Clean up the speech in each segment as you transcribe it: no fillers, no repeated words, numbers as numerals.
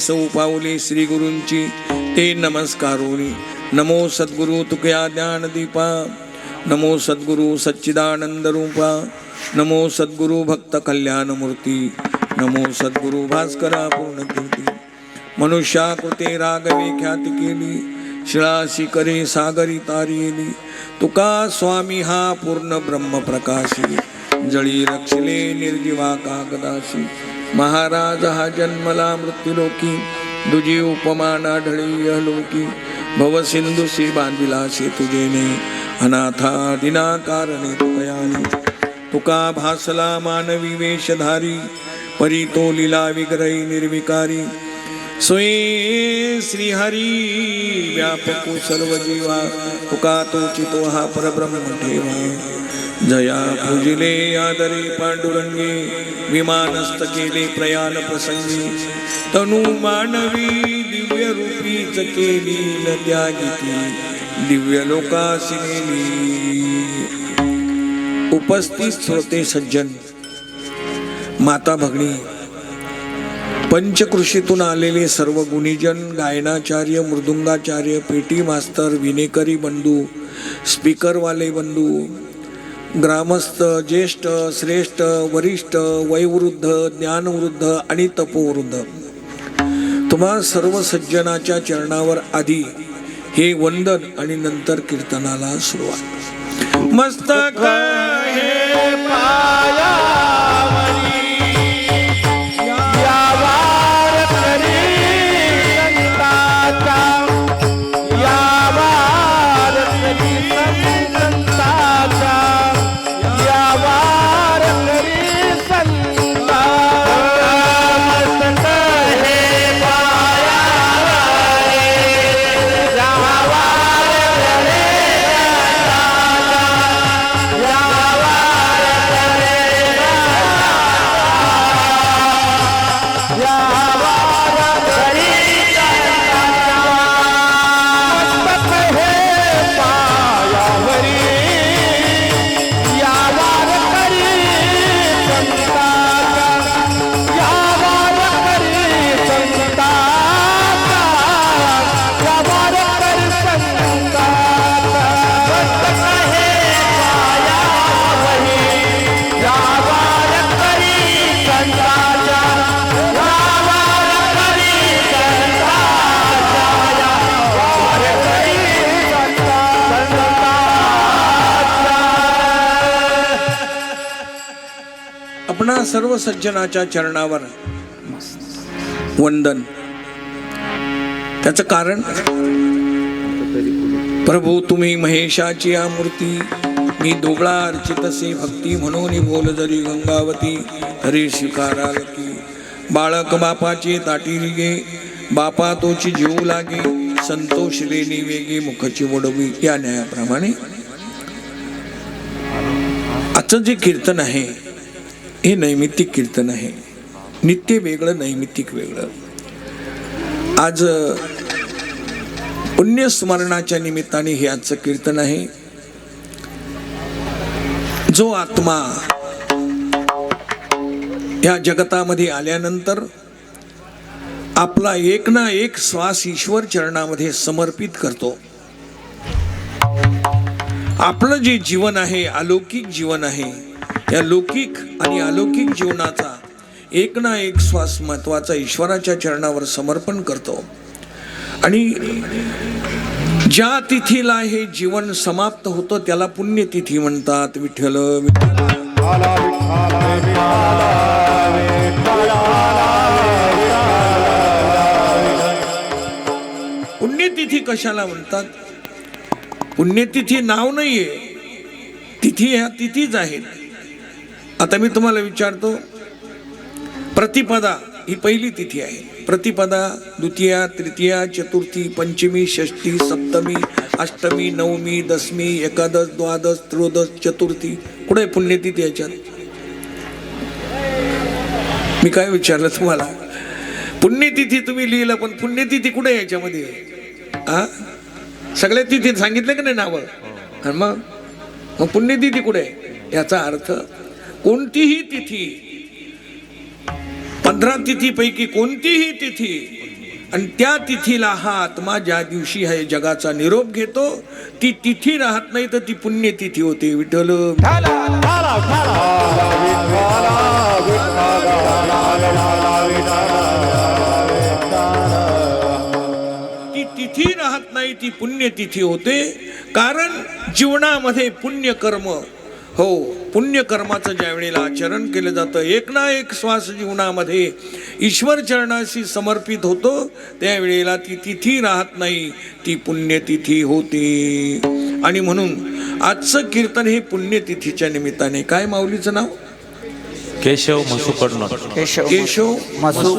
सौ पाऊले श्री गुरूंची ते नमस्कारोनी. नमो सद्गुरु तुकया ज्ञान दीपा, नमो सद्गुरु सच्चिदानंद रूपा, नमो सद्गुरु भक्त कल्याण मूर्ती, नमो सद्गुरु भास्करा पूर्ण कीर्ती. मनुष्याकृते रागवे ख्याती केली, शिळाशी करे सागरी तारिली. तुका स्वामी हा पूर्ण ब्रह्म प्रकाशी, जळी रक्षले निर्जीवा कागदाशी. महाराज हा जन्मला मृत्यूलोकी, दुजी उपमान आढळी यलोकी. भवसिंधुसी बांधिला सेतुजेने, अनाथा दिना कारणे तुकयाने. तुका भासला मानवी वेशधारी, परी तो लीला विग्रही निर्विकारी. सोये श्रीहरी व्यापको सर्व जीवा, तुका तोचितो हा परब्रह्म ठेवा. जया पूजिले आदरे पांडुरंगे, विमानस्थ केले प्रयाण प्रसंगी. तनु मानवी दिव्य रूपीच केली न त्यागिती, दिव्य लोकासी नेली. उपस्थित श्रोते सज्जन, माता भगिनी, पंचकृषीतून आलेले सर्व गुणीजन, गायनाचार्य, मृदुंगाचार्य, पेटी मास्तर, विनेकरी बंधू, स्पीकरवाले बंधू, ग्रामस्थ, ज्येष्ठ, श्रेष्ठ, वरिष्ठ, वयोवृद्ध, ज्ञानवृद्ध आणि तपोवृद्ध, तुम्हा सर्व सज्जनाच्या चरणावर आधी हे वंदन आणि नंतर कीर्तनाला सुरुवात. मस्तक हे पायावरी, यावार करी संताचा, यावार करी संताचा, यावार करी संताचा. मस्तक हे पायावरी, यावार करी आपणा सर्व सज्जनाच्या चरणावर वंदन. त्याचं कारण, प्रभू तुम्ही महेशाची या मूर्ती, मी दोघळा अर्चितसे भक्ती म्हणून बोल जरी गंगावती. हरी स्वीकाराल की बाळक बापाचे ताटी गे, बापा तोची जीव लागे. संतोष लेणी वेगे मुखची वडवी. या न्यायाप्रमाणे आजचं जे कीर्तन आहे हे नैमित्तिक कीर्तन आहे. नित्य वेगळं, नैमित्तिक वेगळं. आज पुण्यस्मरणाच्या निमित्ताने हे आजचं कीर्तन आहे. जो आत्मा या जगतामध्ये आल्यानंतर आपला एक ना एक श्वास ईश्वर चरणामध्ये समर्पित करतो. आपलं जे जीवन आहे, अलौकिक जीवन आहे, या लौकिक आणि अलौकिक जीवनाचा एक ना एक श्वास महत्वाचा ईश्वराच्या चरणावर समर्पण करतो. आणि ज्या तिथीला हे जीवन समाप्त होतं त्याला पुण्यतिथी म्हणतात. विठ्ठल पुण्यतिथी कशाला म्हणतात? पुण्यतिथी नाव नाहीये, तिथी ह्या तिथीच आहेत. आता मी तुम्हाला विचारतो, प्रतिपदा ही पहिली तिथी आहे. प्रतिपदा, द्वितीया, तृतीया, चतुर्थी, पंचमी, षष्ठी, सप्तमी, अष्टमी, नवमी, दशमी, एकादश, द्वादश, त्रयोदश, चतुर्थी. कुठे पुण्यतिथी याच्यात? मी काय विचारलं तुम्हाला? पुण्यतिथी तुम्ही लिहिलं, पण पुण्यतिथी कुठे याच्यामध्ये? हा, सगळ्या तिथी सांगितलं का नाही नावं? आणि मग पुण्यतिथी कुठे? याचा अर्थ कोणतीही तिथी, 15 तिथीपैकी कोणतीही तिथी आणि त्या तिथीला हा आत्मा ज्या दिवशी हे जगाचा निरोप घेतो ती तिथी राहत नाही तर ती पुण्यतिथी होते. विठ्ठल ती तिथी राहत नाही ती पुण्यतिथी होते. कारण जीवनामध्ये पुण्यकर्म, हो पुण्यकर्माचं ज्या वेळेला आचरण केलं जातं, एक ना एक श्वास जीवनामध्ये ईश्वर चरणाशी समर्पित होतो, त्यावेळेला ती तिथी राहत नाही ती पुण्यतिथी होते. आणि म्हणून आजचं कीर्तन हे पुण्यतिथीच्या निमित्ताने. काय माऊलीचं नाव? केशव मसू कडनोर. केशव मसू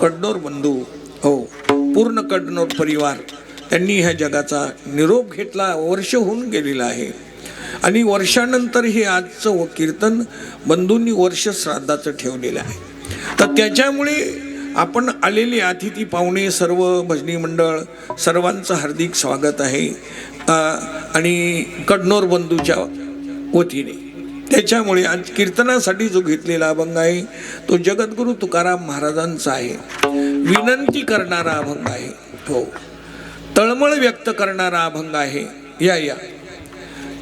कडनोर बंधू, हो पूर्ण कडनोर परिवार त्यांनी ह्या जगाचा निरोप घेतला. वर्ष होऊन गेलेलं आहे आणि वर्षानंतर हे आजचं कीर्तन बंधूंनी वर्ष श्राद्धाचं ठेवलेलं आहे. तर त्याच्यामुळे आपण आलेले अतिथी पाहुणे सर्व भजनी मंडळ सर्वांचं हार्दिक स्वागत आहे आणि कडनोर बंधूच्या वतीने. त्याच्यामुळे आज कीर्तनासाठी जो घेतलेला अभंग आहे तो जगद्गुरु तुकाराम महाराजांचा आहे. विनंती करणारा अभंग आहे, हो तळमळ व्यक्त करणारा अभंग आहे. या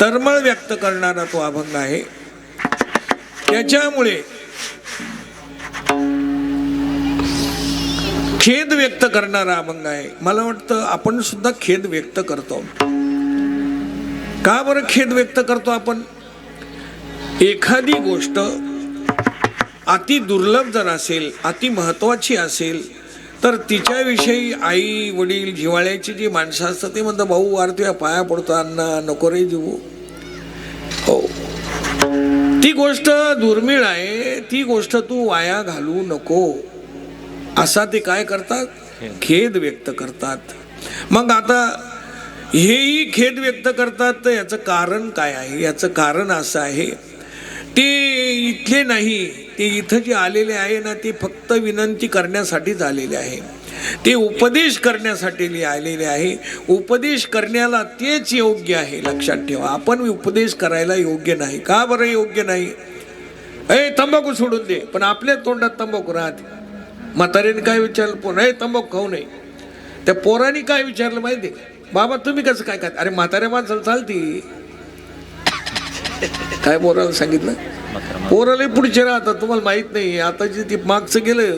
तळमळ व्यक्त करणारा तो अभंग आहे. त्याच्यामुळे खेद व्यक्त करणारा अभंग आहे. मला वाटतं आपण सुद्धा खेद व्यक्त करतो. का बरं खेद व्यक्त करतो आपण? एखादी गोष्ट अति दुर्लभ जर असेल, अति महत्वाची असेल तर तिच्याविषयी आई वडील जिव्हाळ्याची जी माणसं असतात ते म्हणतात, भाऊ वार तुझ्या पाया पडतो, अण्णा नको रे जीवू. हो ती गोष्ट दुर्मिळ आहे, ती गोष्ट तू वाया घालू नको, असा ते काय करतात? खेद व्यक्त करतात. मग आता हेही खेद व्यक्त करतात तर याचं कारण काय आहे? याचं कारण असं आहे, ते इथले नाही, ते इथं जे आलेले आहे ना ते फक्त विनंती करण्यासाठीच आलेले आहे. ते उपदेश करण्यासाठी आलेले आहे. उपदेश करण्याला तेच योग्य आहे, लक्षात ठेवा. आपण उपदेश करायला योग्य नाही. का बरं योग्य नाही? तंबाखू सोडून दे, पण आपल्या तोंडात तंबाखू राहते. म्हाताऱ्याने काय विचारलं, पोर तंबाखू खाऊ नये. त्या पोराने काय विचारलं माहिती? बाबा तुम्ही कसं काय खात? अरे म्हाताऱ्या माणसाला चालती. काय पोराला सांगितलं? पोराला पुढचे राहतात, तुम्हाला माहित नाही. आताची ती मागचं गेलं,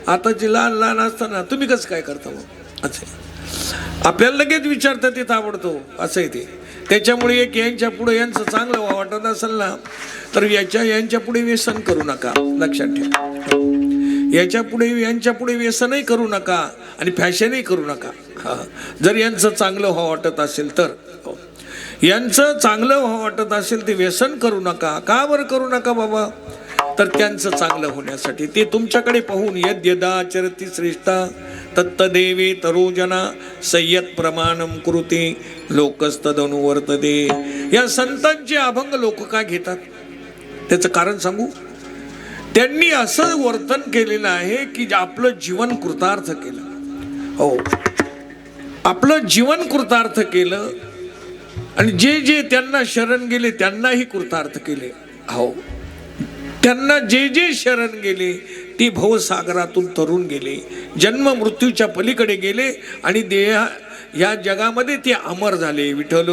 आताची लहान लहान असताना तुम्ही कसं काय करता मग? असं आपल्याला लगेच विचारतात, ते ताबडतो असं आहे ते. त्याच्यामुळे एक यांच्या पुढे यांचं चांगलं वाटत असेल ना तर यांच्या पुढे व्यसन करू नका, लक्षात ठेवा. यांच्या पुढे व्यसनही करू नका आणि फॅशनही करू नका. जर यांचं चांगलं व्हावं वाटत असेल तर, यांचं चांगलं व्हावं वाटत असेल ते व्यसन करू नका. का बरं करू नका बाबा? तर त्यांचं चांगलं होण्यासाठी. ते तुमच्याकडे पाहून यद्यदाचरति श्रेष्ठा तत्तदेवे तरोजना संयत प्रमाणम कुरुते लोकस्तदनुवर्तते. या संतांचे अभंग लोक का घेतात? त्याचं कारण सांगू. त्यांनी असं वर्तन केलेलं आहे की आपलं जीवन कृतार्थ केलं. हो आपलं जीवन कृतार्थ केलं आणि जे जे त्यांना शरण गेले त्यांनाही कृतार्थ केले. हो त्यांना जे जे शरण गेले ती भवसागरातून तरून गेले, जन्म मृत्यूच्या पलीकडे गेले आणि देह या जगामध्ये ते अमर झाले. विठ्ठल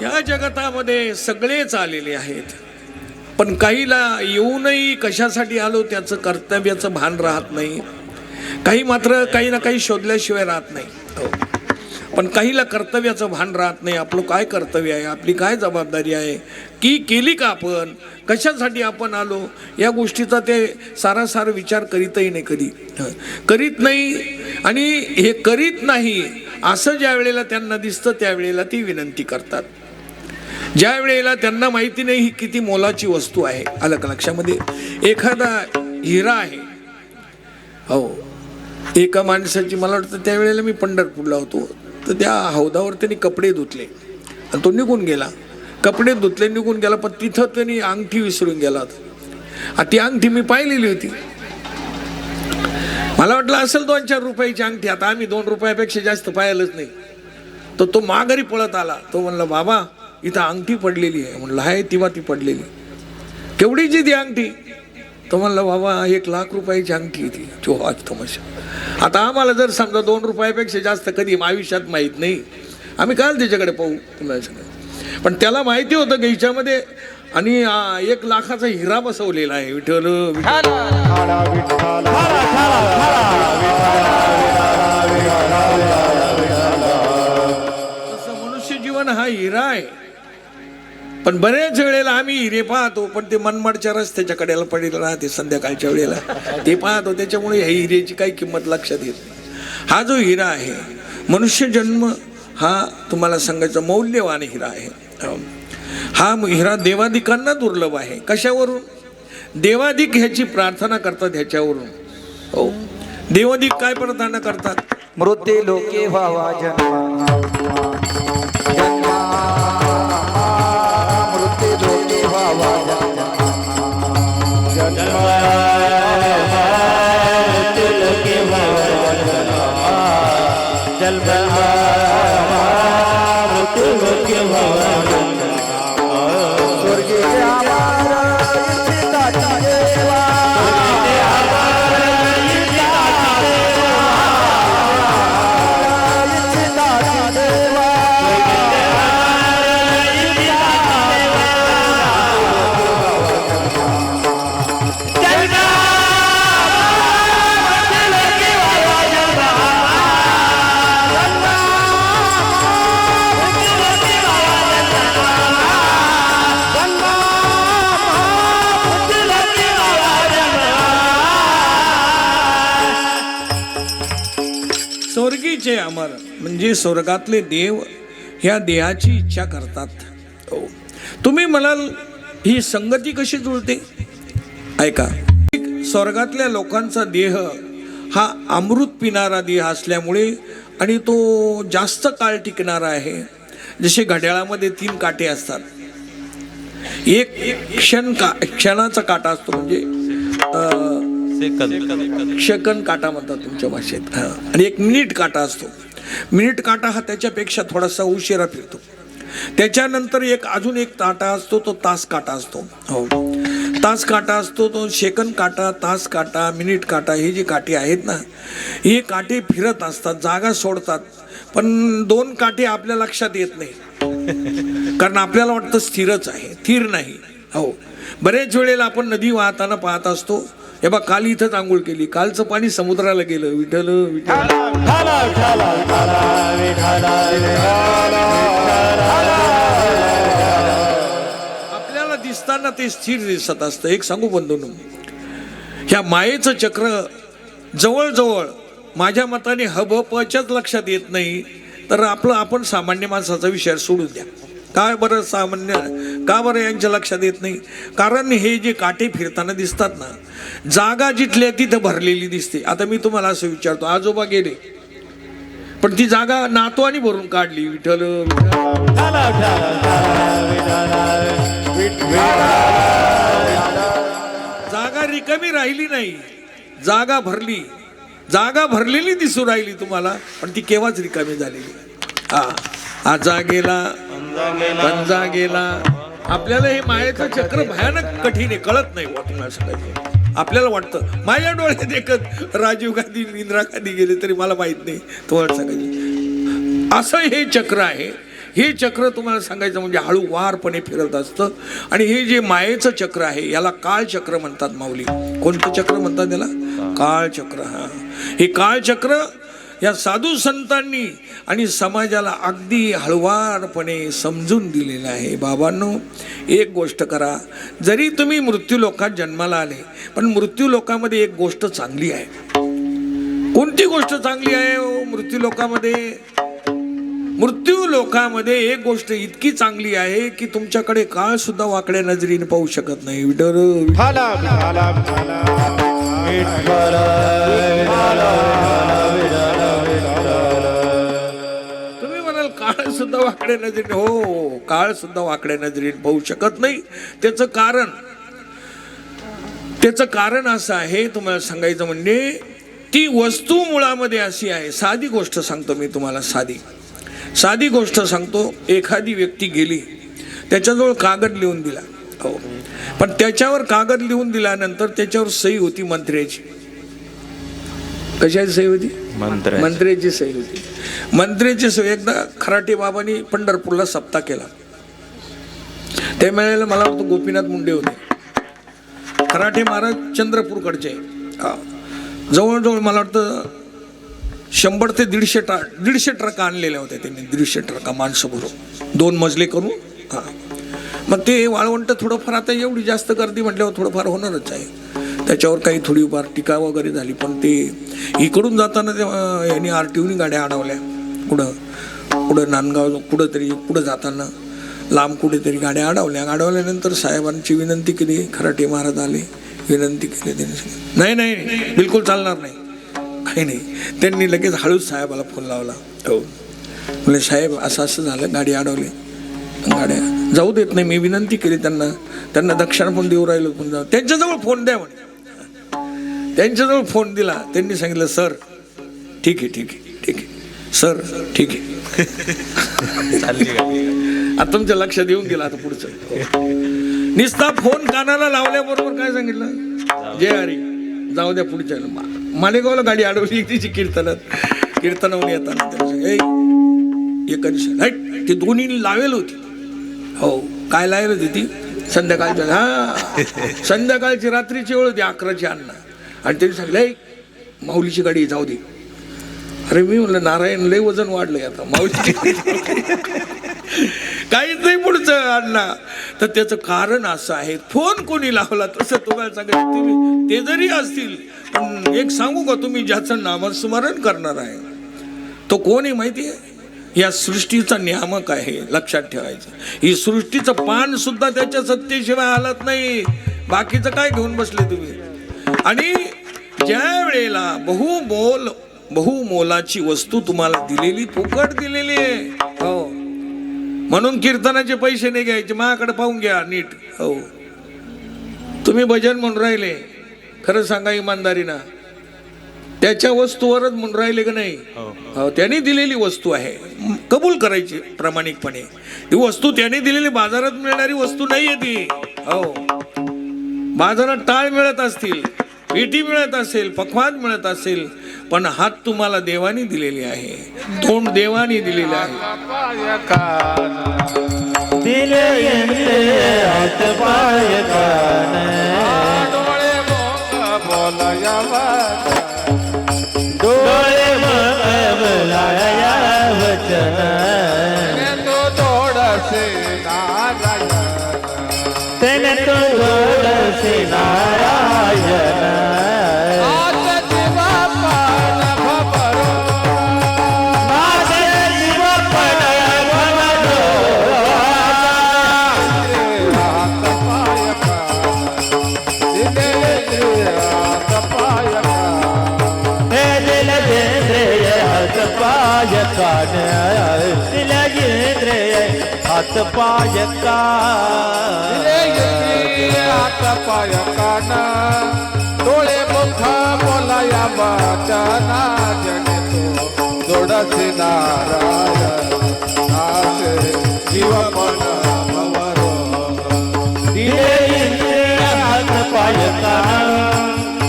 या जगतामध्ये सगळेच आलेले आहेत, पण काहीला येऊनही कशासाठी आलो त्याचं कर्तव्याचं भान राहत नाही. काही मात्र काही ना काही शोधल्याशिवाय राहत नाही. पण काहीला कर्तव्याचं भान राहत नाही. आपलं काय कर्तव्य आहे, आपली काय जबाबदारी आहे, की केली का आपण, कशासाठी आपण आलो, या गोष्टीचा ते सारासार विचार करीतही नाही, कधी करीत नाही. आणि हे करीत नाही असं ज्या वेळेला त्यांना दिसतं त्यावेळेला ती विनंती करतात. ज्या वेळेला त्यांना माहिती नाही ही किती मोलाची वस्तू आहे. आलं का लक्षामध्ये? एखादा हिरा आहे, हो एका माणसाची, मला वाटतं त्यावेळेला मी पंढरपूरला होतो, तर त्या हौदावर त्यांनी कपडे धुतले आणि तो निघून गेला. कपडे धुतले निघून गेला, पण तिथं त्यांनी अंगठी विसरून गेला होता. ती अंगठी मी पाहिलेली होती. मला वाटलं असेल 2-4 रुपयाची अंगठी. आता आम्ही 2 रुपयापेक्षा जास्त पाहिलंच नाही. तो माघारी पळत आला. तो म्हणला बाबा इथं अंगठी पडलेली आहे. म्हणलं आहे ती पडलेली. केवढीची ती अंगठी? तो म्हणला बाबा 1,00,000 रुपयाची अंगठी ती. जो आज तमाशा. आता आम्हाला जर समजा 2 रुपयापेक्षा जास्त कधी आयुष्यात माहीत नाही, आम्ही काल त्याच्याकडे पाहू तुम्हाला सगळं. पण त्याला माहिती होतं की हिच्यामध्ये आणि 1,00,000चा हिरा बसवलेला आहे. विठ्ठल तसं मनुष्य जीवन हा हिरा आहे. पण बऱ्याच वेळेला आम्ही हिरे पाहतो, पण ते मनमाडच्या रस्त्याच्या कडेला पडलेलं राहते संध्याकाळच्या वेळेला ते पाहतो. त्याच्यामुळे ह्या हिरेची काही किंमत लक्षात येत नाही. हा जो हिरा आहे मनुष्य जन्म हा तुम्हाला सांगायचं मौल्यवान हिरा आहे. हा हिरा देवादिकांना दुर्लभ आहे. कशावरून? देवादिक ह्याची प्रार्थना करतात ह्याच्यावरून. हो, देवादिक काय प्रार्थना करतात? मृत्यू लोके व्हावा जन्मा, मृत्यू लोके व्हावा जन्मा, मृत्यू लोके व्हावा जन्मा, मृत्यू लोके व्हावा जन्मा. स्वर्गीय आम्हाला इच्छिताची देवा, स्वर्गीचे अमर म्हणजे स्वर्गातले देव ह्या देहाची इच्छा करतात. हो, तुम्ही म्हणाल ही संगती कशी जुळते? ऐका, स्वर्गातल्या लोकांचा देह हा अमृत पिणारा देह असल्यामुळे आणि तो जास्त काळ टिकणारा आहे. जसे घड्याळामध्ये 3 काटे असतात. एक क्षणाचा काटा असतो म्हणजे सेकंद काटा म्हणतात तुमच्या भाषेत. आणि 1 मिनिट काटा असतो. मिनिट काटा हा त्याच्यापेक्षा थोडासा उशिरा फिरतो. त्याच्यानंतर अजून एक काटा असतो, तो तास काटा असतो. हो, तास काटा असतो, तो सेकंद काटा, तास काटा, मिनिट काटा. हे जे काटे आहेत ना, हे काटे फिरत असतात, जागा सोडतात. पण 2 काटे आपल्या लक्षात येत नाही, कारण आपल्याला वाटतं स्थिरच आहे, स्थिर नाही. हो, बरेच वेळेला आपण नदी वाहताना पाहत असतो. हे बा, काल इथंच आंघोळ केली, कालचं पाणी समुद्राला गेलं. विठ्ठल विठ्ठल. आपल्याला दिसताना ते स्थिर दिसत असतं. एक सांगू बंधूंनो, ह्या मायेचं चक्र जवळजवळ माझ्या मताने हबपच्याच लक्षात येत नाही. तर आपण सामान्य माणसाचा विचार सोडून द्या. काय बरं सामान्य का बरं यांच्या लक्षात येत नाही? कारण हे जे काटे फिरताना दिसतात ना, जागा जिथल्या तिथं भरलेली दिसते. आता मी तुम्हाला असं विचारतो, आजोबा गेले पण ती जागा नातवानी भरून काढली. विठ्ठल जागा रिकामी राहिली नाही, जागा भरली. जागा भरलेली दिसू राहिली तुम्हाला, पण ती केव्हाच रिकामी झालेली. आजा गेला, पंजा गेला. आपल्याला हे मायेचं चक्र भयानक कठीण आहे, कळत नाही. तुम्हाला सांगायचं, आपल्याला वाटतं माझ्या डोळ्यात एकच राजीव गांधी, इंदिरा गांधी गेले तरी मला माहित नाही. तुम्हाला सांगायचं असं हे चक्र आहे. हे चक्र तुम्हाला सांगायचं म्हणजे हळूवारपणे फिरत असतं. आणि हे जे मायेचं चक्र आहे याला काळ चक्र म्हणतात माऊली. कोणतं चक्र म्हणतात त्याला? काळ चक्र. हा, हे काळ चक्र या साधू संतांनी आणि समाजाला अगदी हळुवारपणे समजून दिलेलं आहे. बाबांनो, एक गोष्ट करा, जरी तुम्ही मृत्यू लोकात जन्माला आले, पण मृत्यू लोकामध्ये एक गोष्ट चांगली आहे. कोणती गोष्ट चांगली आहे? मृत्यू लोकामध्ये एक गोष्ट इतकी चांगली आहे की तुमच्याकडे काळ सुद्धा वाकड्या नजरेने पाहू शकत नाही. तुम्ही म्हणाल काळ सुद्धा वाकड्या नजरेने, हो, काळ सुद्धा वाकड्या नजरेने पाहू शकत नाही. त्याचं कारण असं आहे, तुम्हाला सांगायचं म्हणजे ती वस्तू मुळामध्ये अशी आहे. साधी गोष्ट सांगतो मी तुम्हाला, साधी. साधी गोष्ट सांगतो, एखादी व्यक्ती गेली, त्याच्याजवळ कागद लिहून दिला, हो, पण त्याच्यावर कागद लिहून दिल्यानंतर त्याच्यावर सही होती मंत्र्याची. कशाची सही होती? मंत्र्याची सही होती. मंत्र्याची सही. एकदा खराटे बाबांनी पंढरपूरला सप्ताह केला. त्या वेळेला मला वाटतं गोपीनाथ मुंडे होते. खराटे महाराज चंद्रपूरकडचे. जवळजवळ मला वाटतं 100 ते 150 ट्रक आणलेल्या होत्या त्यांनी. 150 ट्रका माणसं भरून 2 मजले करून. हां, मग ते वाळवंट थोडंफार, आता एवढी जास्त गर्दी म्हटल्यावर थोडंफार होणारच आहे. त्याच्यावर काही थोडीफार टीका वगैरे झाली, पण ते इकडून जाताना ते यांनी RTOनी गाड्या अडवल्या. कुठं नांदगाव कुठं जाताना लांब कुठेतरी गाड्या अडवल्यानंतर साहेबांची विनंती केली. खराटे महाराज आले, विनंती केली. त्यांनी नाही बिलकुल चालणार नाही, काही नाही. त्यांनी लगेच हळूच साहेबाला फोन लावला. हो म्हणजे साहेब असं झालं, गाडी अडवली, गाड्या जाऊ देत नाही. मी विनंती केली त्यांना दक्षिणा पण देऊ राहिलो. पण जाऊ, त्यांच्याजवळ फोन द्या म्हणे. त्यांच्याजवळ फोन दिला. त्यांनी सांगितलं, सर ठीक आहे सर, ठीक आहे. आता तुमच्या लक्षात येऊन गेला. आता पुढचं निस्ता फोन कानाला लावल्याबरोबर काय सांगितलं? जय हरी, जाऊ द्या पुढच्या. मालेगावला गाडी अडवली तिची कीर्तनावून येताना ती दोन्ही लावेल होती. हो, काय लावेल होती ती? संध्याकाळची रात्रीची वेळ होती, 11ची अण्णा. आणि त्यांनी सांगितलं, माऊलीची गाडी जाऊ दे. अरे मी म्हणलं, नारायण लय वजन वाढलंय आता, माऊलीची काहीच नाही पुढचं अण्णा. तर त्याचं कारण असं आहे, फोन कोणी लावला तसं तुम्हाला सांगायचं. तुम्ही ते जरी असतील, पण एक सांगू का, तुम्ही ज्याचं नामस्मरण करणार आहे तो कोण आहे माहिती आहे? या सृष्टीचा नियामक आहे, लक्षात ठेवायचं. ही सृष्टीचं पान सुद्धा त्याच्या सत्तेशिवाय हालत नाही. बाकीचं काय घेऊन बसले तुम्ही? आणि ज्या वेळेला बहुमोलाची वस्तू तुम्हाला दिलेली, फुकट दिलेली आहे. हो, म्हणून कीर्तनाचे पैसे नाही घ्यायचे, माझ्याकडे पाहून घ्या नीट. हो, तुम्ही भजन म्हणून राहिले, खरं सांगा इमानदारीनं, त्याच्या वस्तूवरच म्हणून राहिले का नाही? हो, त्याने दिलेली वस्तू आहे, कबूल करायची प्रामाणिकपणे. ती वस्तू त्याने दिलेली, बाजारात मिळणारी वस्तू नाहीये ती. हो, बाजारात टाळ मिळत असतील, पेटी मिळत असेल, पखवाद मिळत असेल, पण हात तुम्हाला देवानी दिलेली आहे, तोंड देवानी दिलेलं आहे. डोळे बोलाया वचन, तेने तो थोडसे नारायण. हात पाय कान, डोळे मुख बोलाया वचन, जने तो जोडसे नारायण. जीवपण दिले हात पाय कान,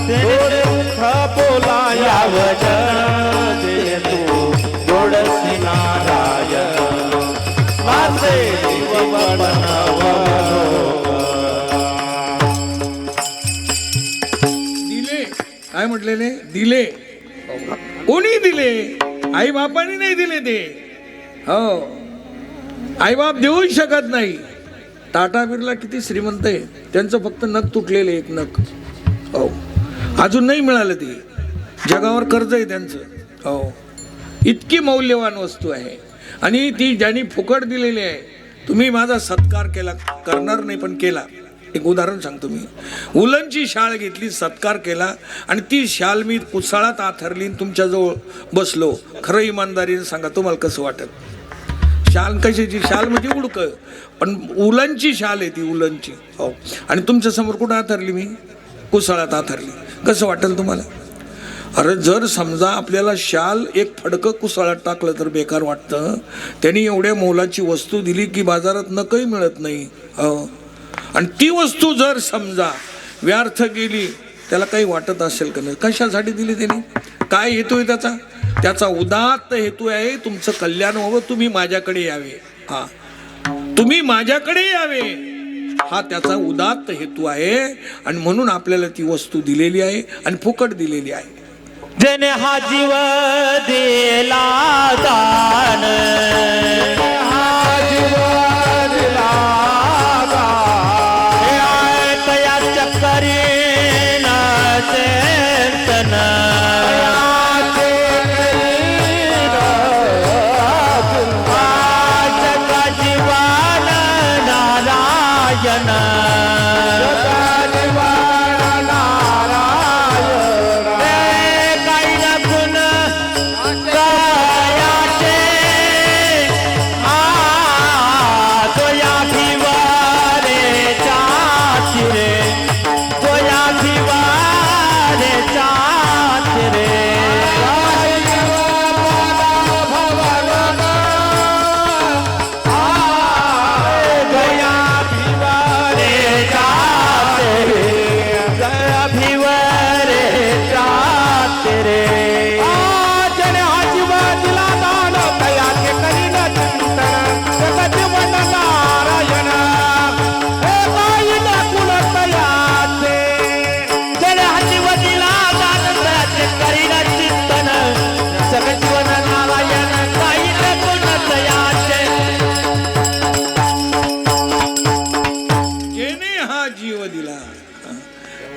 डोळे मुख बोलाया वचन, जने तो जोडसे नारायण. दिले काय म्हटलेले? दिले. कोणी दिले? आई बापाने नाही दिले ते. हो, आई बाप देऊच शकत नाही. टाटा बिर्ला किती श्रीमंत आहे, त्यांचं फक्त नख तुटलेले, एक नख. हो, अजून नाही मिळालं ते. जगावर कर्ज आहे त्यांचं. हो, इतकी मौल्यवान वस्तू आहे आणि ती ज्यांनी फुकट दिलेली आहे. तुम्ही माझा सत्कार केला, करणार नाही पण केला. एक उदाहरण सांगतो मी. उलनची शाल घेतली, सत्कार केला, आणि ती शाल मी कुसाळात आथरली, तुमच्याजवळ बसलो. खरं इमानदारीने सांगा, तुम्हाला कसं वाटत? शाल कशाची? शाल म्हणजे उडक, पण उलनची शाल आहे ती, उलनची. हो, आणि तुमच्या समोर कुठं आथरली मी? कुसाळात आथरली. कसं वाटेल तुम्हाला? अरे जर समजा आपल्याला शाल एक फडकं कुसाळ्यात टाकलं तर बेकार वाटतं, त्यांनी एवढ्या मोलाची वस्तू दिली की बाजारात नकही मिळत नाही. आणि ती वस्तू जर समजा व्यर्थ गेली, त्याला काही वाटत असेल का नाही? कशासाठी दिली त्यांनी? काय हेतू आहे त्याचा? त्याचा उदात्त हेतू आहे तुमचं कल्याण व्हावं, तुम्ही माझ्याकडे यावे. तुम्ही माझ्याकडे यावे हा त्याचा उदात्त हेतू आहे. आणि म्हणून आपल्याला ती वस्तू दिलेली आहे आणि फुकट दिलेली आहे. जन हा जीव दिला दान, हा जीव दिला दान, तया चक्करी न चेतन, जगा जीवन नारायण,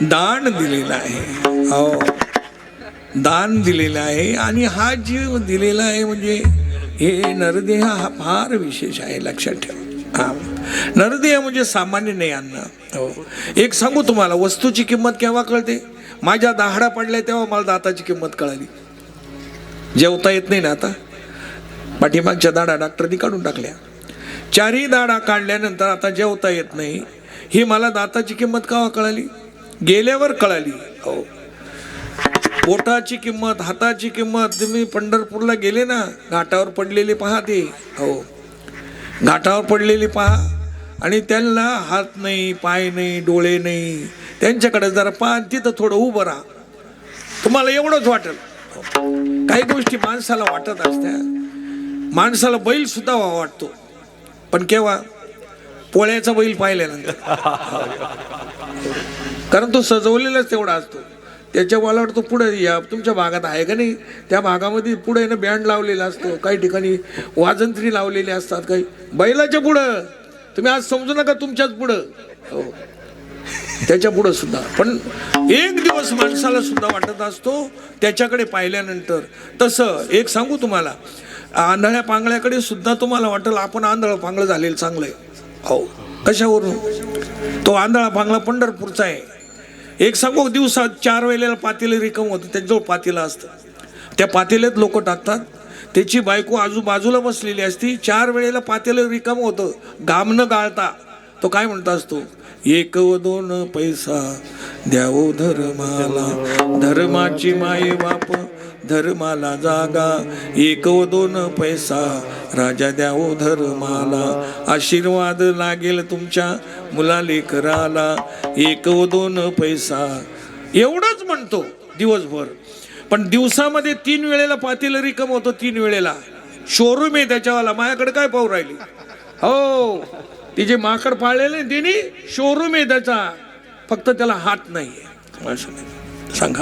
दान दिलेला आहे. हो, दान दिलेलं आहे. आणि हा जीव दिलेला आहे म्हणजे हे नरदेह हा फार विशेष आहे, लक्षात ठेवा. नरदेह म्हणजे सामान्य नाही अन्न. हो, एक सांगू तुम्हाला, वस्तूची किंमत केव्हा कळते? माझ्या दाहडा पडल्या तेव्हा मला दाताची किंमत कळाली. जेवता येत नाही ना आता, पाठीमागच्या दाढा डॉक्टरनी काढून टाकल्या. 4ही दाढा काढल्यानंतर आता जेवता येत नाही. ही मला दाताची किंमत केव्हा कळाली? गेल्यावर कळाली. हो, बोटाची किंमत, हाताची किंमत. तुम्ही पंढरपूरला गेले ना, घाटावर पडलेले पहा ते. हो, घाटावर पडलेले पहा. आणि त्यांना हात नाही, पाय नाही, डोळे नाही, त्यांच्याकडे जरा पहा, तिथं थोडं उभं राहा, तुम्हाला एवढंच वाटेल. काही गोष्टी माणसाला वाटत असत्या. माणसाला बैल सुद्धा वाटतो, पण केव्हा? पोळ्याचा बैल पाहिल्यानंतर. कारण तो सजवलेलाच तेवढा असतो. त्याच्या मला वाटतं पुढे या तुमच्या भागात आहे का नाही, त्या भागामध्ये पुढे ना बँड लावलेला असतो, काही ठिकाणी वाजंत्री लावलेली असतात, काही बैलाच्या पुढं. तुम्ही आज समजू नका तुमच्याच पुढं. हो, त्याच्या पुढं सुद्धा. पण एक दिवस माणसाला सुद्धा वाटत असतो त्याच्याकडे पाहिल्यानंतर. तसं एक सांगू तुम्हाला, आंधळ्या पांगळ्याकडे सुद्धा तुम्हाला वाटेल आपण आंधळ पांगळ झालेलं चांगलं आहे. हो, कशावरून? तो आंधळा पांगळा पंढरपूरचा आहे. एक सांगू, दिवसात 4 वेळेला पातेलं रिकाम होतं, त्याच्याजवळ पातेलं असतं. त्या पातेल्यात लोक टाकतात. त्याची बायको आजूबाजूला बसलेली असती. 4 वेळेला पातेलं रिकाम होतं, घाम न गाळता. तो काय म्हणत असतो? 1 व 2 पैसा द्यावो धर्माला, धर्माची माये बाप धर्माला जागा. 1 व 2 पैसा राजा द्यावो धर्माला, आशीर्वाद लागेल तुमच्या मुला लेकराला. 1 व 2 पैसा, एवढंच म्हणतो दिवसभर. पण दिवसामध्ये 3 वेळेला पातेलं रिकाम होतं. 3 वेळेला शोरूम आहे त्याच्यावाला. माझ्याकडे काय पाहू राहिली? हो, तिचे माकड पाळलेले तिने शोरूम आहे त्याचा, फक्त त्याला हात नाही. सांगा,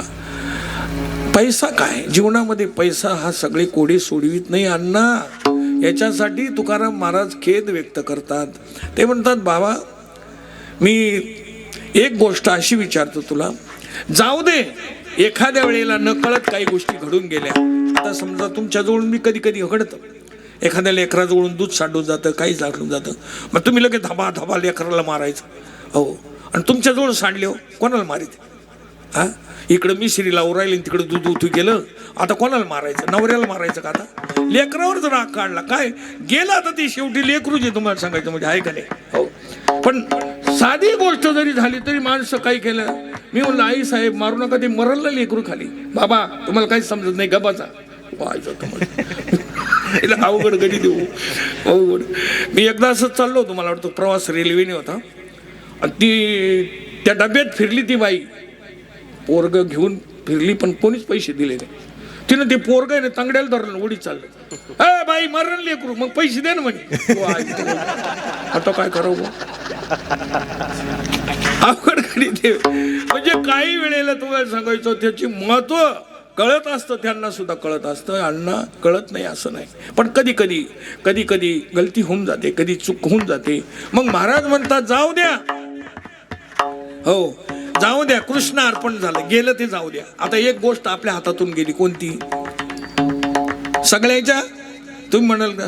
पैसा काय? जीवनामध्ये पैसा हा सगळे कोडे सोडवित नाही अण्णा. याच्यासाठी तुकाराम महाराज खेद व्यक्त करतात. ते म्हणतात, बाबा मी एक गोष्ट अशी विचारतो तुला, जाऊ दे एखाद्या वेळेला नकळत काही गोष्टी घडून गेल्या. आता समजा तुमच्याजवळून मी कधी कधी घडतं, एखाद्या लेकराजवळून दूध सांडून जातं, काही सांडून जातं, मग तुम्ही लगेच धबा धबा लेकराला मारायचं. हो, आणि तुमच्याजवळ सांडले हो, कोणाला मारित? हा, इकडं मिश्रीला उरायला, तिकडं दूध उतू गेलं, आता कोणाला मारायचं? नवऱ्याला मारायचं का? आता लेकरावर जर राग काढला, काय गेला आता ती शेवटी लेकरूच आहे, तुम्हाला सांगायचं म्हणजे आहे का नाही? हो, पण साधी गोष्ट जरी झाली तरी माणसं काय केलं, मी म्हणलं आई साहेब मारू नका, ते मरल लेकरू खाली. बाबा तुम्हाला काहीच समजत नाही, गबाचा अवघड कधी देऊ अवघड. मी एकदा असंच चाललो होतो, मला वाटतं प्रवास रेल्वेने होता, आणि ती त्या डब्यात फिरली ती बाई, पोरग घेऊन फिरली पण कोणीच पैसे दिले नाही. तिनं ते पोरग आहे ना तांगड्याला धरलं, उडीत चाललं. अ बाई मरण लेकरू, मग पैसे दे ना म्हणे. आता काय करावं, अवघड कधी ते. म्हणजे काही वेळेला तुम्हाला सांगायचं त्याची महत्व कळत असतं, त्यांना सुद्धा कळत असतं, अण्णा कळत नाही असं नाही. पण कधी कधी गलती होऊन जाते, कधी चूक होऊन जाते. मग महाराज म्हणतात जाऊ द्या, हो जाऊ द्या, कृष्ण अर्पण झालं, गेलं ते जाऊ द्या. आता एक गोष्ट आपल्या हातातून गेली, कोणती? सगळ्याच्या, तुम्ही म्हणाल का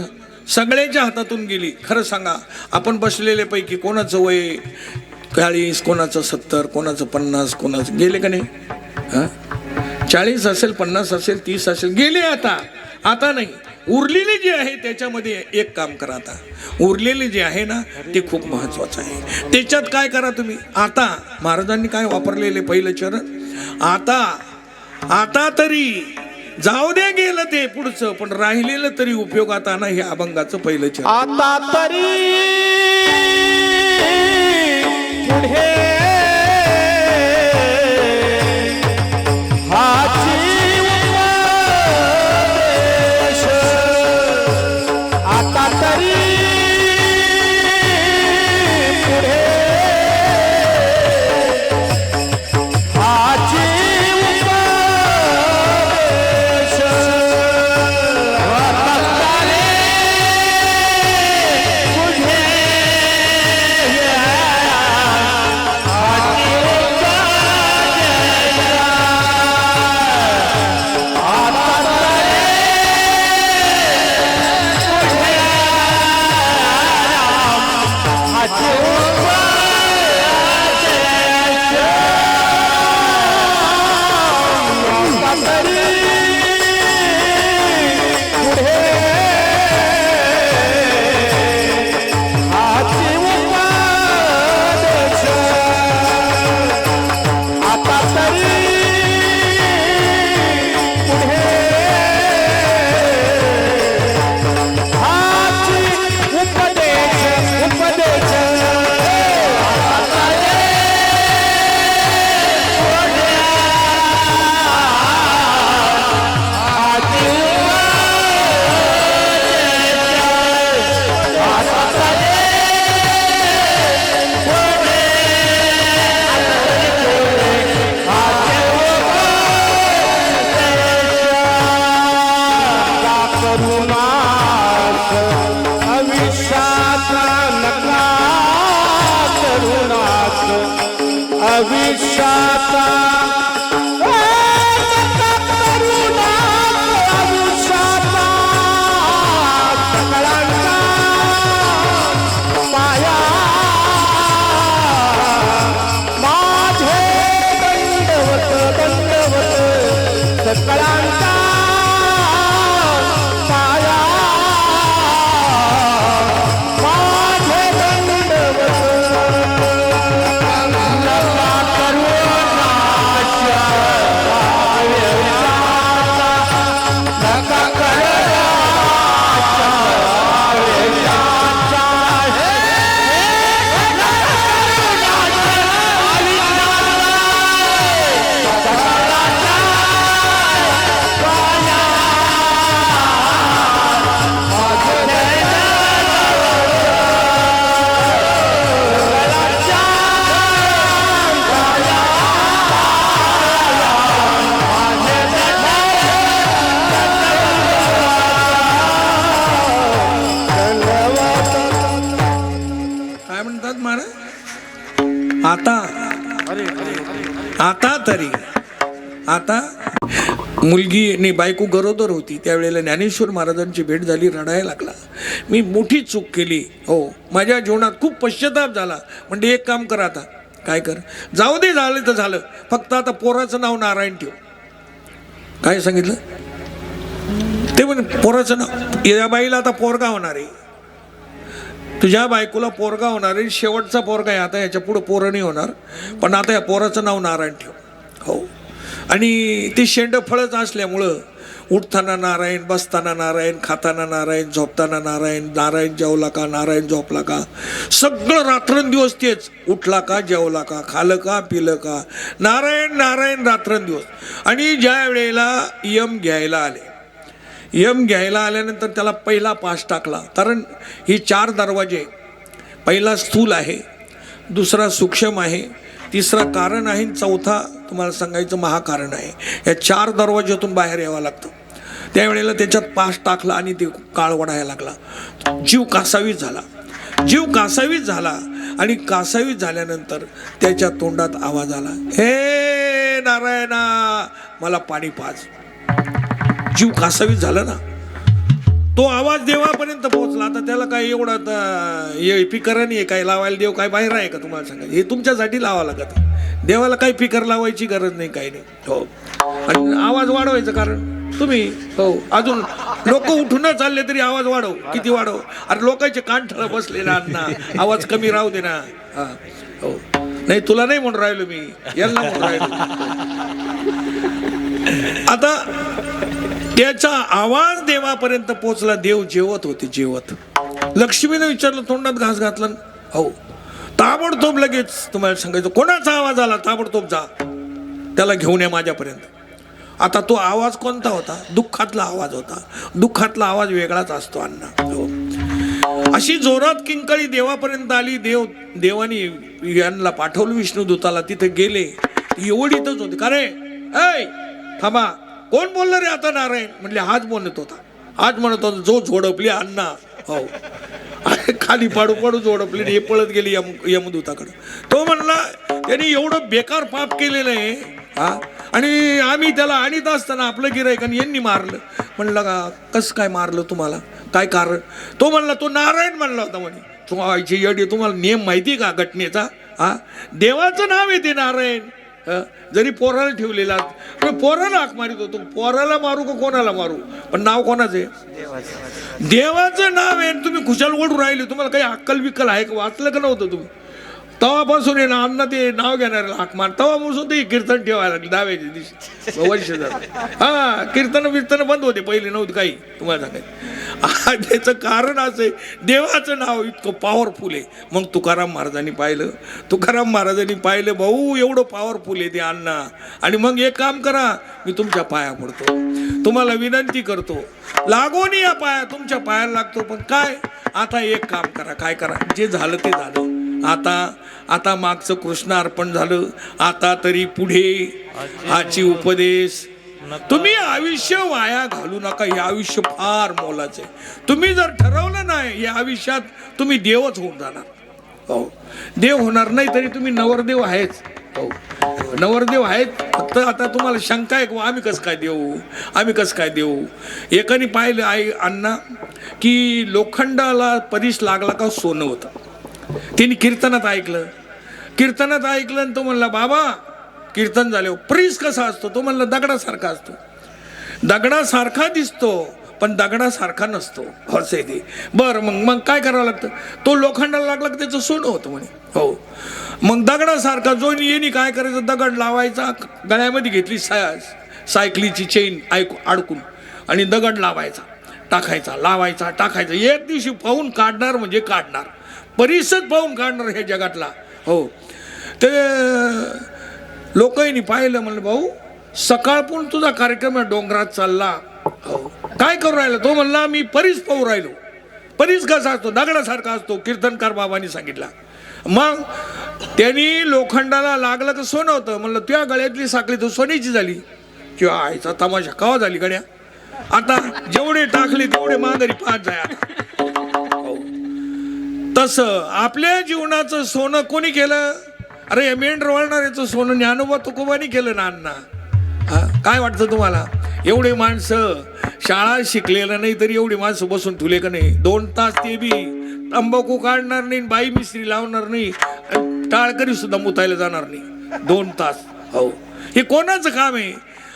सगळ्याच्या हातातून गेली. खरं सांगा, आपण बसलेले पैकी कोणाचं वय 40, कोणाचं 70, कोणाचं 50, कोणाचं गेले का नाही? हा 40 असेल, 50 असेल, 30 असेल, गेले. आता नाही. उरलेली जी आहे त्याच्यामध्ये एक काम करा. आता उरलेले जे आहे ना ते खूप महत्वाचं आहे. त्याच्यात काय करा तुम्ही. आता महाराजांनी काय वापरलेले पहिलं चरण, आता तरी जाऊ द्या, गेलं ते पुढचं, पण राहिलेलं तरी उपयोगात आणा, हे अभंगाचं पहिलं चरण. आता तरी पुढे हाची उपदेश, आता तरी पुढे हाची उपदेश, आता तरी तुझे अविशाता अविशाता सकळांचा पाया माझे दंडवत सकळांचा पाया माझे दंडवत आता मुलगी नाही, बायको गरोदर होती, त्यावेळेला ज्ञानेश्वर महाराजांची भेट झाली, रडायला लागला. मी मोठी चूक केली, हो माझ्या जीवनात खूप पश्चाताप झाला. म्हणजे एक काम कर, आता काय कर, जाऊ दे, झालं तर झालं, फक्त आता पोराचं नाव नारायण ठेव. काय सांगितलं ते? म्हणे पोराचं नाव, या बाईला आता पोरगा होणार आहे, तुझ्या बायकोला पोरगा होणार आहे, शेवटचा पोरगा आहे. आता याच्या पुढे पोरं नाही होणार, पण आता या पोराचं नाव नारायण ठेव. हो, आणि ती शेंडफळच असल्यामुळं उठताना नारायण, बसताना नारायण, खाताना नारायण, झोपताना नारायण, नारायण जेवला का, नारायण झोपला का, सगळं रात्रंदिवस तेच. उठला का, जेवला का, खालं का, पिलं का, नारायण नारायण रात्रंदिवस. आणि ज्या वेळेला यम घ्यायला आल्यानंतर त्याला पहिला पास टाकला. कारण ही 4 दरवाजे, पहिला स्थूल आहे, दुसरा सूक्ष्म आहे, तिसरा कारण आहे, चौथा तुम्हाला सांगायचं महाकारण आहे. या 4 दरवाज्यातून बाहेर यावं लागतं. त्यावेळेला त्याच्यात पास टाकला आणि ते काळ ओढायला लागला. जीव कासावीस झाला आणि कासावीस झाल्यानंतर त्याच्या तोंडात आवाज आला, हे नारायणा मला पाणी पाज. जीव कासावीस झाला ना, तो आवाज देवापर्यंत पोहोचला. आता त्याला काय एवढा फिकर नाही आहे, काय लावायला देव काय बाहेर आहे का तुम्हाला सांगायचं. हे तुमच्यासाठी लावावं लागत. देवाला काही फिकर लावायची गरज नाही, काही नाही. हो, आणि आवाज वाढवायचं कारण तुम्ही. हो, अजून लोक उठून चालले तरी आवाज वाढव, किती वाढव. अरे लोकांचे कान ठळ बसले ना अण्णा, आवाज कमी राहू दे ना. हा, हो, नाही तुला नाही म्हणून राहिलो मी, यांना म्हणून राहिलो. आता त्याचा आवाज देवापर्यंत पोचला. देव जेवत होते, लक्ष्मीने विचारलं, तोंडात घास घातला. हो, ताबडतोब लगेच तुम्हाला सांगायचं, कोणाचा आवाज आला, ताबडतोब जा त्याला घेऊन या माझ्यापर्यंत. आता तो आवाज कोणता होता? दुःखातला आवाज होता. दुःखातला आवाज वेगळाच असतो अण्णा. हो, अशी जोरात किंकाळी देवापर्यंत आली. देवानी यांना पाठवलं विष्णुदूताला. तिथे गेले, एवढीतच होते. का रे, ऐ थांबा, कोण बोललं रे आता? नारायण म्हणले, हाच म्हणत होता, जो झोडपली अण्णा. हो, खाली पाडू झोडपली, हे पळत गेली यमदूताकडे. तो म्हणला त्यांनी एवढं बेकार पाप केलेलं आहे, हा, आणि आम्ही त्याला आणीत असताना आपलं गिऱ्हाईकाने यांनी मारलं. म्हणलं का, कसं काय मारलं तुम्हाला, काय कारण? तो म्हणला, तो नारायण म्हणला होता म्हणे. तुम्हाला येडी, तुम्हाला नियम माहिती का घटनेचा? हा, देवाचं नाव आहे ते नारायण. जरी पोराला ठेवलेला, पोराला हाक मारित होतो. पोराला मारू का कोणाला मारू, पण नाव कोणाचं आहे? देवाचं नाव आहे. तुम्ही खुशाल ओढून राहिले. तुम्हाला काही अक्कल बिक्कल आहे का? वाचलं का नव्हतं तुम्ही? तवापासून आहे ना अण्णा ते नाव घेणार हाक मार. तवापासून ते कीर्तन ठेवायला लागले दहाव्याच्या दिवशी, वर्ष झालं. हा, कीर्तन बंद होते, पहिले नव्हतं काही. तुम्हाला सांगायचं त्याचं कारण असं आहे, देवाचं नाव इतकं पॉवरफुल आहे. मग तुकाराम महाराजांनी पाहिलं, भाऊ एवढं पॉवरफुल आहे ते अण्णा. आणि मग एक काम करा, मी तुमच्या पाया पडतो, तुम्हाला विनंती करतो, लागून या पाया, तुमच्या पायाला लागतो. पण काय, आता एक काम करा, काय करा, जे झालं ते झालं. आता मागचं कृष्ण अर्पण झालं. आता तरी पुढे हाची उपदेश. तुम्ही आयुष्य वाया घालू नका. हे आयुष्य फार मोलाचं आहे. तुम्ही जर ठरवलं नाही या आयुष्यात, तुम्ही देवच होऊन जाणार. हो, देव होणार नाही तरी तुम्ही नवरदेव आहेच. हो, नवरदेव आहेत. फक्त आता तुम्हाला शंका आहे, आम्ही कसं काय देऊ. एकाने पाहिलं आई अण्णा की लोखंडाला परीस लागला का सोनं होतं. त्यांनी कीर्तनात ऐकलं आणि तो म्हणला, बाबा कीर्तन झाल्यावर परीस कसा असतो? तो म्हणला, दगडासारखा असतो. दगडासारखा दिसतो पण दगडासारखा नसतो, असं आहे ते. बरं, मग काय करावं लागतं? तो लोखंडाला लागला की त्याचं सोनं होतं म्हणे. हो, मग दगडासारखा जो येणी काय करायचं, दगड लावायचा, गळ्यामध्ये घेतली सायकलीची चेन अडकून, आणि दगड लावायचा, टाकायचा. एक दिवशी पाहून काढणार म्हणजे काढणार, परिसर पाहून काढणार ह्या जगातला. हो, ते लोकांनी पाहिलं, म्हणलं, भाऊ सकाळपून तुझा कार्यक्रम डोंगरात चालला. हो, काय करू राहिला? तो म्हणला, मी परीस पाहू राहिलो. परीस कसा असतो? दगडासारखा असतो, कीर्तनकार बाबांनी सांगितला. मग त्यांनी लोखंडाला लागलं तर सोनं होतं. म्हणलं, तुझ्या गळ्यातली साखळी तर सोन्याची झाली. किंवा आईचा तमाशा कवा झाली गड्या. आता जेवढे टाकले तेवढे माघारी पाच जाया. तसं आपल्या जीवनाचं सोनं कोणी केलं? अरे या मेंढर वळणाऱ्याचं सोनं ज्ञानोबा तुकोबांनी केलं ना अण्णा. काय वाटतं तुम्हाला? एवढे माणसं शाळा शिकलेलं नाही तरी एवढी माणसं बसून ठुले का नाही? 2 तास ते बी तंबाखू काढणार नाही, बाई मिस्त्री लावणार नाही, टाळकरी सुद्धा मुतायला जाणार नाही 2 तास. हो, हे कोणाचं काम आहे?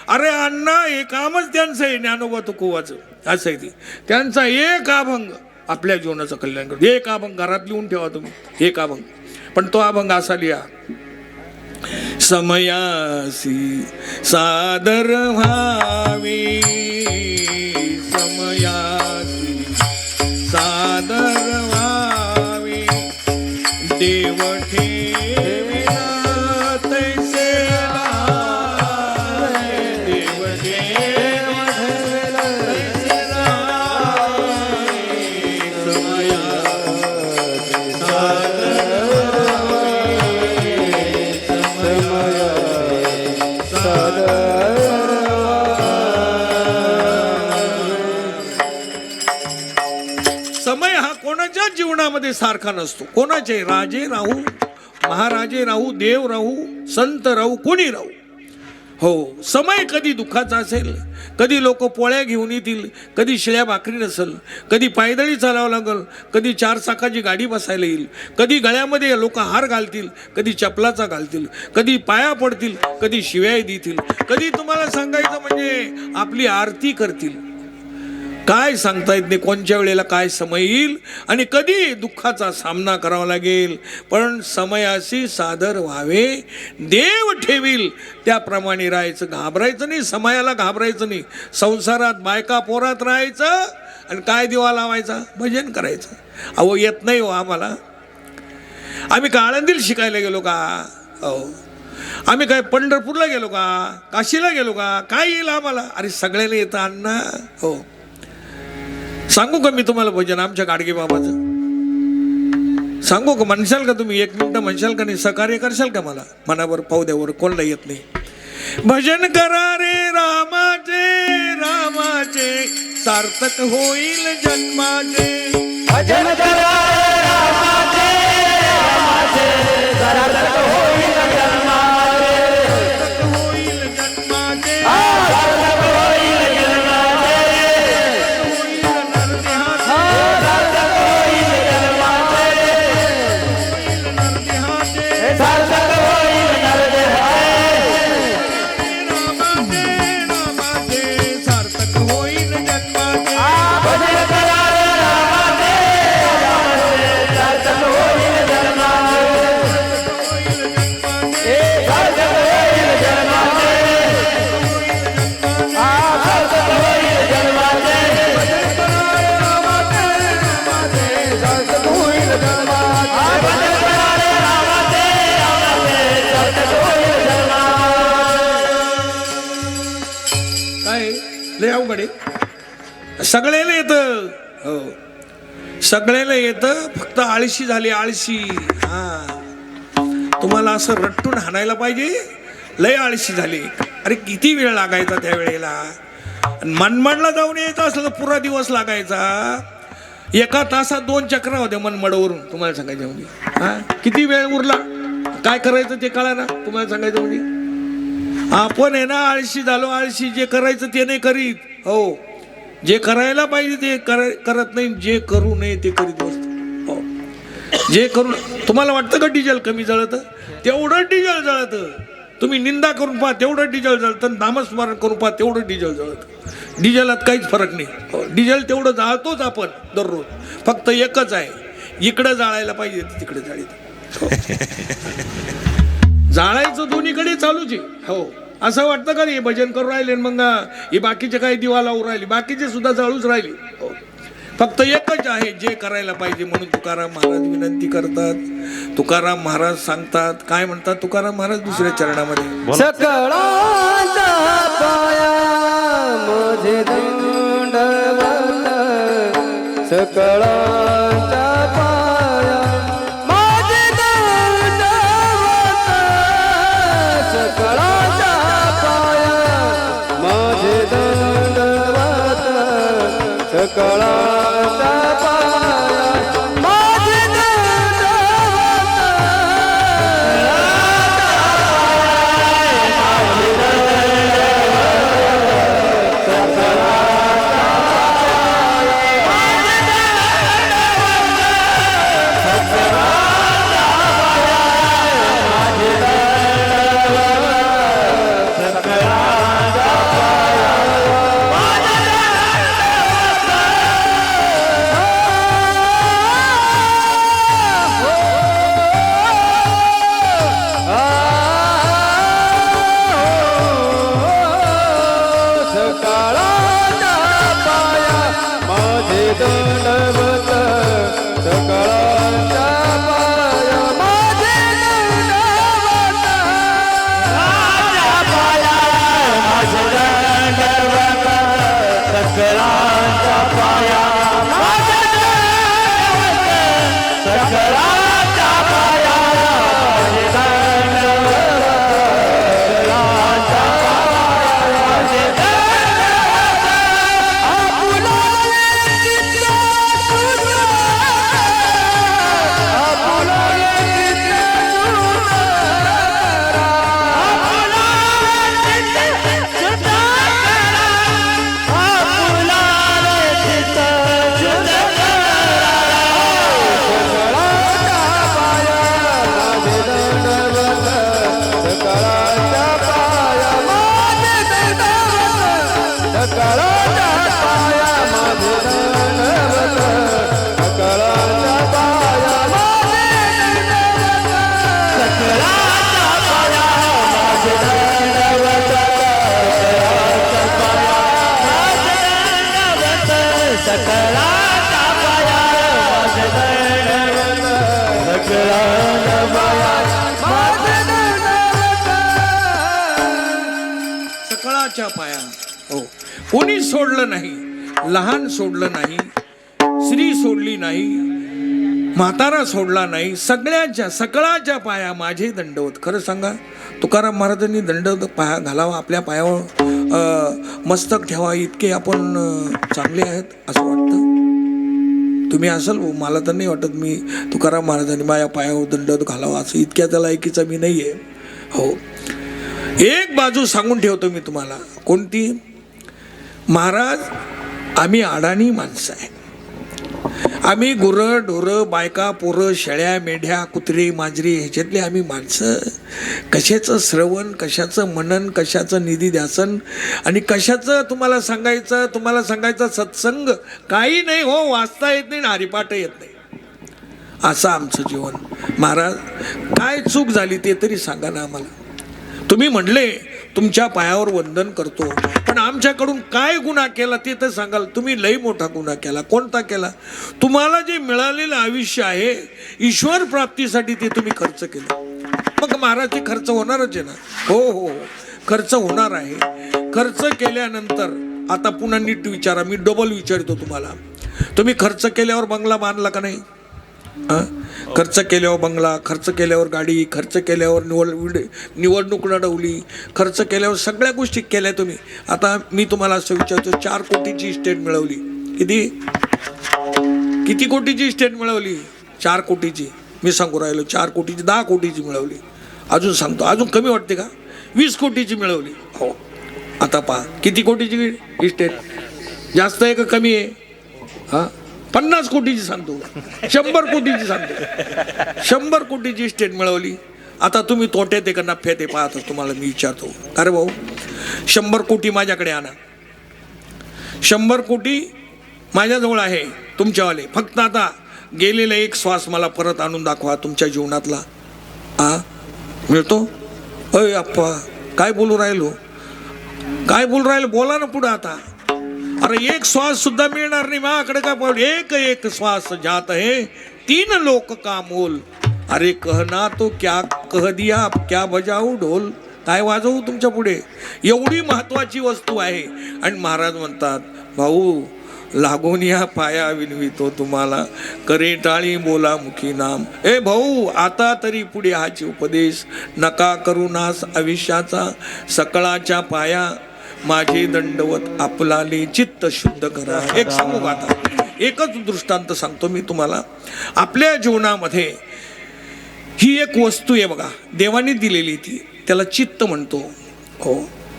अरे अण्णा, हे कामच त्यांचं आहे ज्ञानोबा तुकोबाचं. असं आहे ते त्यांचा एक अभंग. आपल्या जीवनाचं कल्याण करतो. एक अभंग घरात लिहून ठेवा तुम्ही, एक अभंग. पण तो अभंग असा लिहा, समयासी सादर व्हावे, समयासी सादर व्हावे, देव ठेविला तैसे लावे, देव ठेविला तैसे लावे, समयासी सादर समय हा कोणाच्या जीवनामध्ये सारखा नसतो. कोणाचे राजे राहू, महाराजे राहू, देव राहू, संत राहू, कोणी राहू. हो, समय कधी दुःखाचा असेल, कधी लोक पोळ्या घेऊन येतील, कधी शिळ्या भाकरी नसेल, कधी पायदळी चालावं लागल, कधी 4 चाकाची गाडी बसायला येईल, कधी गळ्यामध्ये लोक हार घालतील, कधी चपलाचा घालतील, कधी पाया पडतील, कधी शिव्या देतील, कधी तुम्हाला सांगायचं म्हणजे आपली आरती करतील. काय सांगता येत नाही कोणत्या वेळेला काय समय येईल आणि कधी दुःखाचा सामना करावा लागेल. पण समयाशी सादर व्हावे, देव ठेवील त्याप्रमाणे राहायचं. घाबरायचं नाही, समयाला घाबरायचं नाही. संसारात बायका पोरात राहायचं आणि काय दिवा लावायचा, भजन करायचं. अहो येत नाही हो आम्हाला. आम्ही का आळंदीला शिकायला गेलो का? हो. आम्ही काय पंढरपूरला गेलो का? काशीला गेलो का? काय येईल आम्हाला? अरे सगळ्याला येतं अण्णा. हो, सांगू का मी तुम्हाला भजन आमच्या गाडगे बाबाचं? सांगू का? म्हणशाल का तुम्ही? 1 मिनिट म्हणशाल का नाही? सहकार्य करशाल का मला? मनावर पावद्यावर कोणला येत नाही. भजन करा रे रामाचे, रामाचे सार्थक होईल जन्माचे. भजन करा रामाचे, रामाचे सार्थक होईल जन्माचे. होईल जन्माचे, सार्थक होईल जन्माचे. सार्थक होईल जन्माचे. सार्थक होईल रामाचे सार्थक होईल जन्माचे. भजन करा रामाचे, रामाचे सार्थक होईल जन्माचे. सार्थक होईल जन्माचे. सार्थक होईल जन्माचे. सार्थक होईल जन्माचे. भजन करा रामाचे, रामाचे सार्थक होईल जन्माचे. काय लय अवघड आहे. सगळ्याला येतं. हो, सगळ्याला येतं, फक्त आळशी झाली, आळशी. हा, तुम्हाला असं रट्टून हाणायला पाहिजे, लय आळशी झाली. अरे किती वेळ लागायचा त्या वेळेला. मनमाडला जाऊन यायचं असलं तर पुरा दिवस लागायचा. 1 तासात 2 चक्रा होत्या मनमाडवरून. तुम्हाला सांगायचं म्हणजे हा किती वेळ उरला, काय करायचं ते कळा ना. तुम्हाला सांगायचं म्हणजे आपण आहे ना आळशी झालो, आळशी. जे करायचं ते नाही करीत. हो, जे करायला पाहिजे ते करत नाही, जे करू नये ते करीत बसतो. हो, जे करू. तुम्हाला वाटतं का डिझेल कमी जळतं? तेवढं डिझेल जळतं. तुम्ही निंदा करून पहा तेवढं डिझेल जळतं, नामस्मरण करून पहा तेवढं डिझेल जळतं. डिझेलात काहीच फरक नाही. हो, डिझेल तेवढं जाळतोच आपण दररोज. फक्त एकच आहे, इकडं जाळायला पाहिजे तिकडे जाळीत. हो. जाळायचं दोन्हीकडे चालूच आहे. हो, असं वाटतं का हे भजन करून राहिले मग हे बाकीचे काही दिवा लावून राहिले, बाकीचे सुद्धा जाळूच राहिले. हो, फक्त एकच आहे जे करायला पाहिजे. म्हणून तुकाराम महाराज विनंती करतात, तुकाराम महाराज सांगतात. काय म्हणतात तुकाराम महाराज दुसऱ्या चरणामध्ये? सकळांचा पाया माझे दंडवत. सकळांचा पाया माझे दंडवत. सकळांचा पाया माझे दंडवत. सकळांचा पाया माझे दंडवत. सकळाच्या पाया. हो, कोणी सोडलं नाही, लहान सोडलं नाही, स्त्री सोडली नाही, म्हातारा सोडला नाही, सगळ्याच्या सकळाच्या पाया माझे दंडवत. खरं सांगा, तुकाराम महाराजांनी दंडवत पाया घालावा, आपल्या पायावर मस्तक ठेवा, इतके आपण चांगले आहेत असं वाटतं. तुम्ही असाल, मला तर नाही वाटत मी तुकाराम महाराजांनी माझ्या पायावर दंडवत घालावा असं इतक्या त्या लायकीचा मी नाही आहे. हो, एक बाजू सांगून ठेवतो मी तुम्हाला. कोणती? महाराज, आम्ही अडाणी माणसं आहे. आम्ही गुरं ढोरं बायका पोरं शेळ्या मेढ्या कुत्रे मांजरी ह्याच्यातले आम्ही माणसं. कशाचं श्रवण, कशाचं मनन, कशाचं निधी ध्यासन आणि कशाचं तुम्हाला सांगायचं सत्संग काही नाही हो. वाचता येत नाही, हरिपाठ येत नाही, असं आमचं जीवन. महाराज, काय चूक झाली ते तरी सांगा ना आम्हाला. तुम्ही म्हणले तुमच्या पायावर वंदन करतो, पण आमच्याकडून काय गुन्हा केला ते तर सांगाल. तुम्ही लई मोठा गुन्हा केला. कोणता केला? तुम्हाला जे मिळालेलं आयुष्य आहे ईश्वर प्राप्तीसाठी ते तुम्ही खर्च केलं. मग महाराज, ते खर्च होणारच आहे ना. हो हो हो, खर्च होणार आहे. खर्च केल्यानंतर आता पुन्हा नीट विचारा, मी डबल विचारतो तुम्हाला. तुम्ही खर्च केल्यावर बंगला बांधला का नाही? खर्च केल्यावर बंगला, खर्च केल्यावर गाडी, खर्च केल्यावर निवडणूक लढवली, खर्च केल्यावर सगळ्या गोष्टी केल्या तुम्ही. आता मी तुम्हाला असं विचारतो, 4 कोटीची इस्टेट मिळवली. किती कोटीची इस्टेट मिळवली? 4 कोटीची. मी सांगू राहिलो 4 कोटीची, 10 कोटीची मिळवली. अजून सांगतो, अजून कमी वाटते का? 20 कोटीची मिळवली. हो, आता पहा किती कोटीची इस्टेट. जास्त आहे का कमी आहे? हां, 50 कोटीची सांगतो, 100 कोटीची सांगतो. 100 कोटीची इस्टेट मिळवली. आता तुम्ही तोट्यात आहे का नफ्यात आहे पाहतो तुम्हाला मी विचारतो. अरे भाऊ, 100 कोटी माझ्याकडे आणा. 100 कोटी माझ्याजवळ आहे तुमच्यावाले. फक्त आता गेलेला एक श्वास मला परत आणून दाखवा तुमच्या जीवनातला. मिळतो? अय अप्पा, काय बोलू राहिलो? बोला ना पुढं आता. अरे एक श्वास सुद्धा मिळणार नाही माझ्याकडे. काय बोल? एक श्वास जात है 3 लोक का मोल. अरे कहना तो क्या कह दिया, क्या बजाऊ ढोल. काय वाजवू तुमच्या पुढे? एवढी महत्वाची वस्तू आहे. आणि महाराज म्हणतात, भाऊ लागून या पाया विनवितो तुम्हाला, करे टाळी बोला मुखी नाम. ए भाऊ, आता तरी पुढे हाची उपदेश, नका करू नास आयुष्याचा, सकळाच्या पाया माझे दंडवत आपलाले, चित्त शुद्ध करा. एक सांगू का? आता एकच दृष्टांत सांगतो मी तुम्हाला. आपल्या जीवनामध्ये ही एक वस्तू आहे बघा, देवाने दिलेली, ती त्याला चित्त म्हणतो. हो,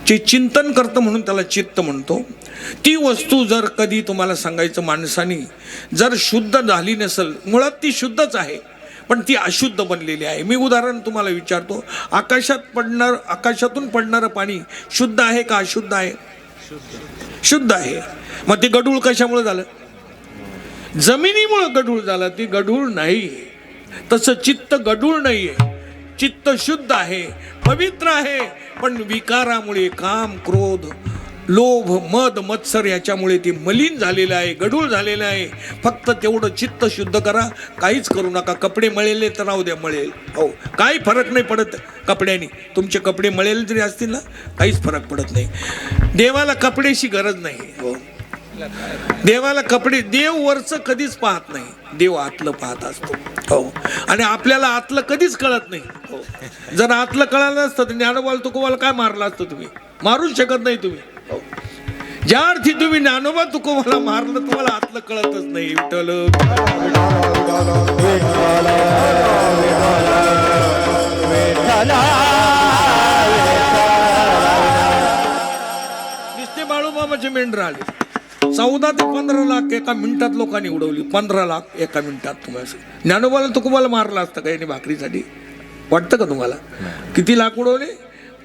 जे चिंतन करतं म्हणून त्याला चित्त म्हणतो. ती वस्तू जर कधी तुम्हाला सांगायचं माणसाने जर शुद्ध झाली नसेल, मुळात ती शुद्धच आहे पण ती अशुद्ध बनलेली आहे. मी उदाहरण तुम्हाला विचारतो, आकाशातून पडणारं पाणी शुद्ध आहे का अशुद्ध आहे? शुद्ध आहे. मग ते गढूळ कशामुळे झालं? जमिनीमुळे गढूळ झालं. ती गढूळ नाही. तसं चित्त गढूळ नाहीये, चित्त शुद्ध आहे, पवित्र आहे. पण विकारामुळे, काम क्रोध लोभ मद मत्सर याच्यामुळे ती मलिन झालेलं आहे, गढूळ झालेलं आहे. फक्त तेवढं चित्त शुद्ध करा, काहीच करू नका. कपडे मळेले तर राहू द्या, मळेल. हो, काही फरक नाही पडत कपड्याने. तुमचे कपडे मळेल जरी असतील ना, काहीच फरक पडत नाही. देवाला कपड्याची गरज नाही. हो, देवाला कपडे, देव वरचं कधीच पाहत नाही, देव आतलं पाहत असतो. हो, आणि आपल्याला आतलं कधीच कळत नाही. हो, जर आतलं कळालं असतं तर ज्ञानोबा तुकोबाला काय मारलं असतं? तुम्ही मारूच शकत नाही. तुम्ही ज्या अर्थी तुम्ही ज्ञानोबा तुकोबाला मारलं, तुम्हाला आतलं कळतच नाही. विठ्ठल नुसते बाळूमामाचे मेंढर आले. 14 ते 15 लाख एका मिनिटात लोकांनी उडवली. 15 लाख एका मिनिटात. तुम्हाला ज्ञानोबाला तुकोबाला मारलं असतं का याने भाकरीसाठी? वाटतं का तुम्हाला? किती लाख उडवले?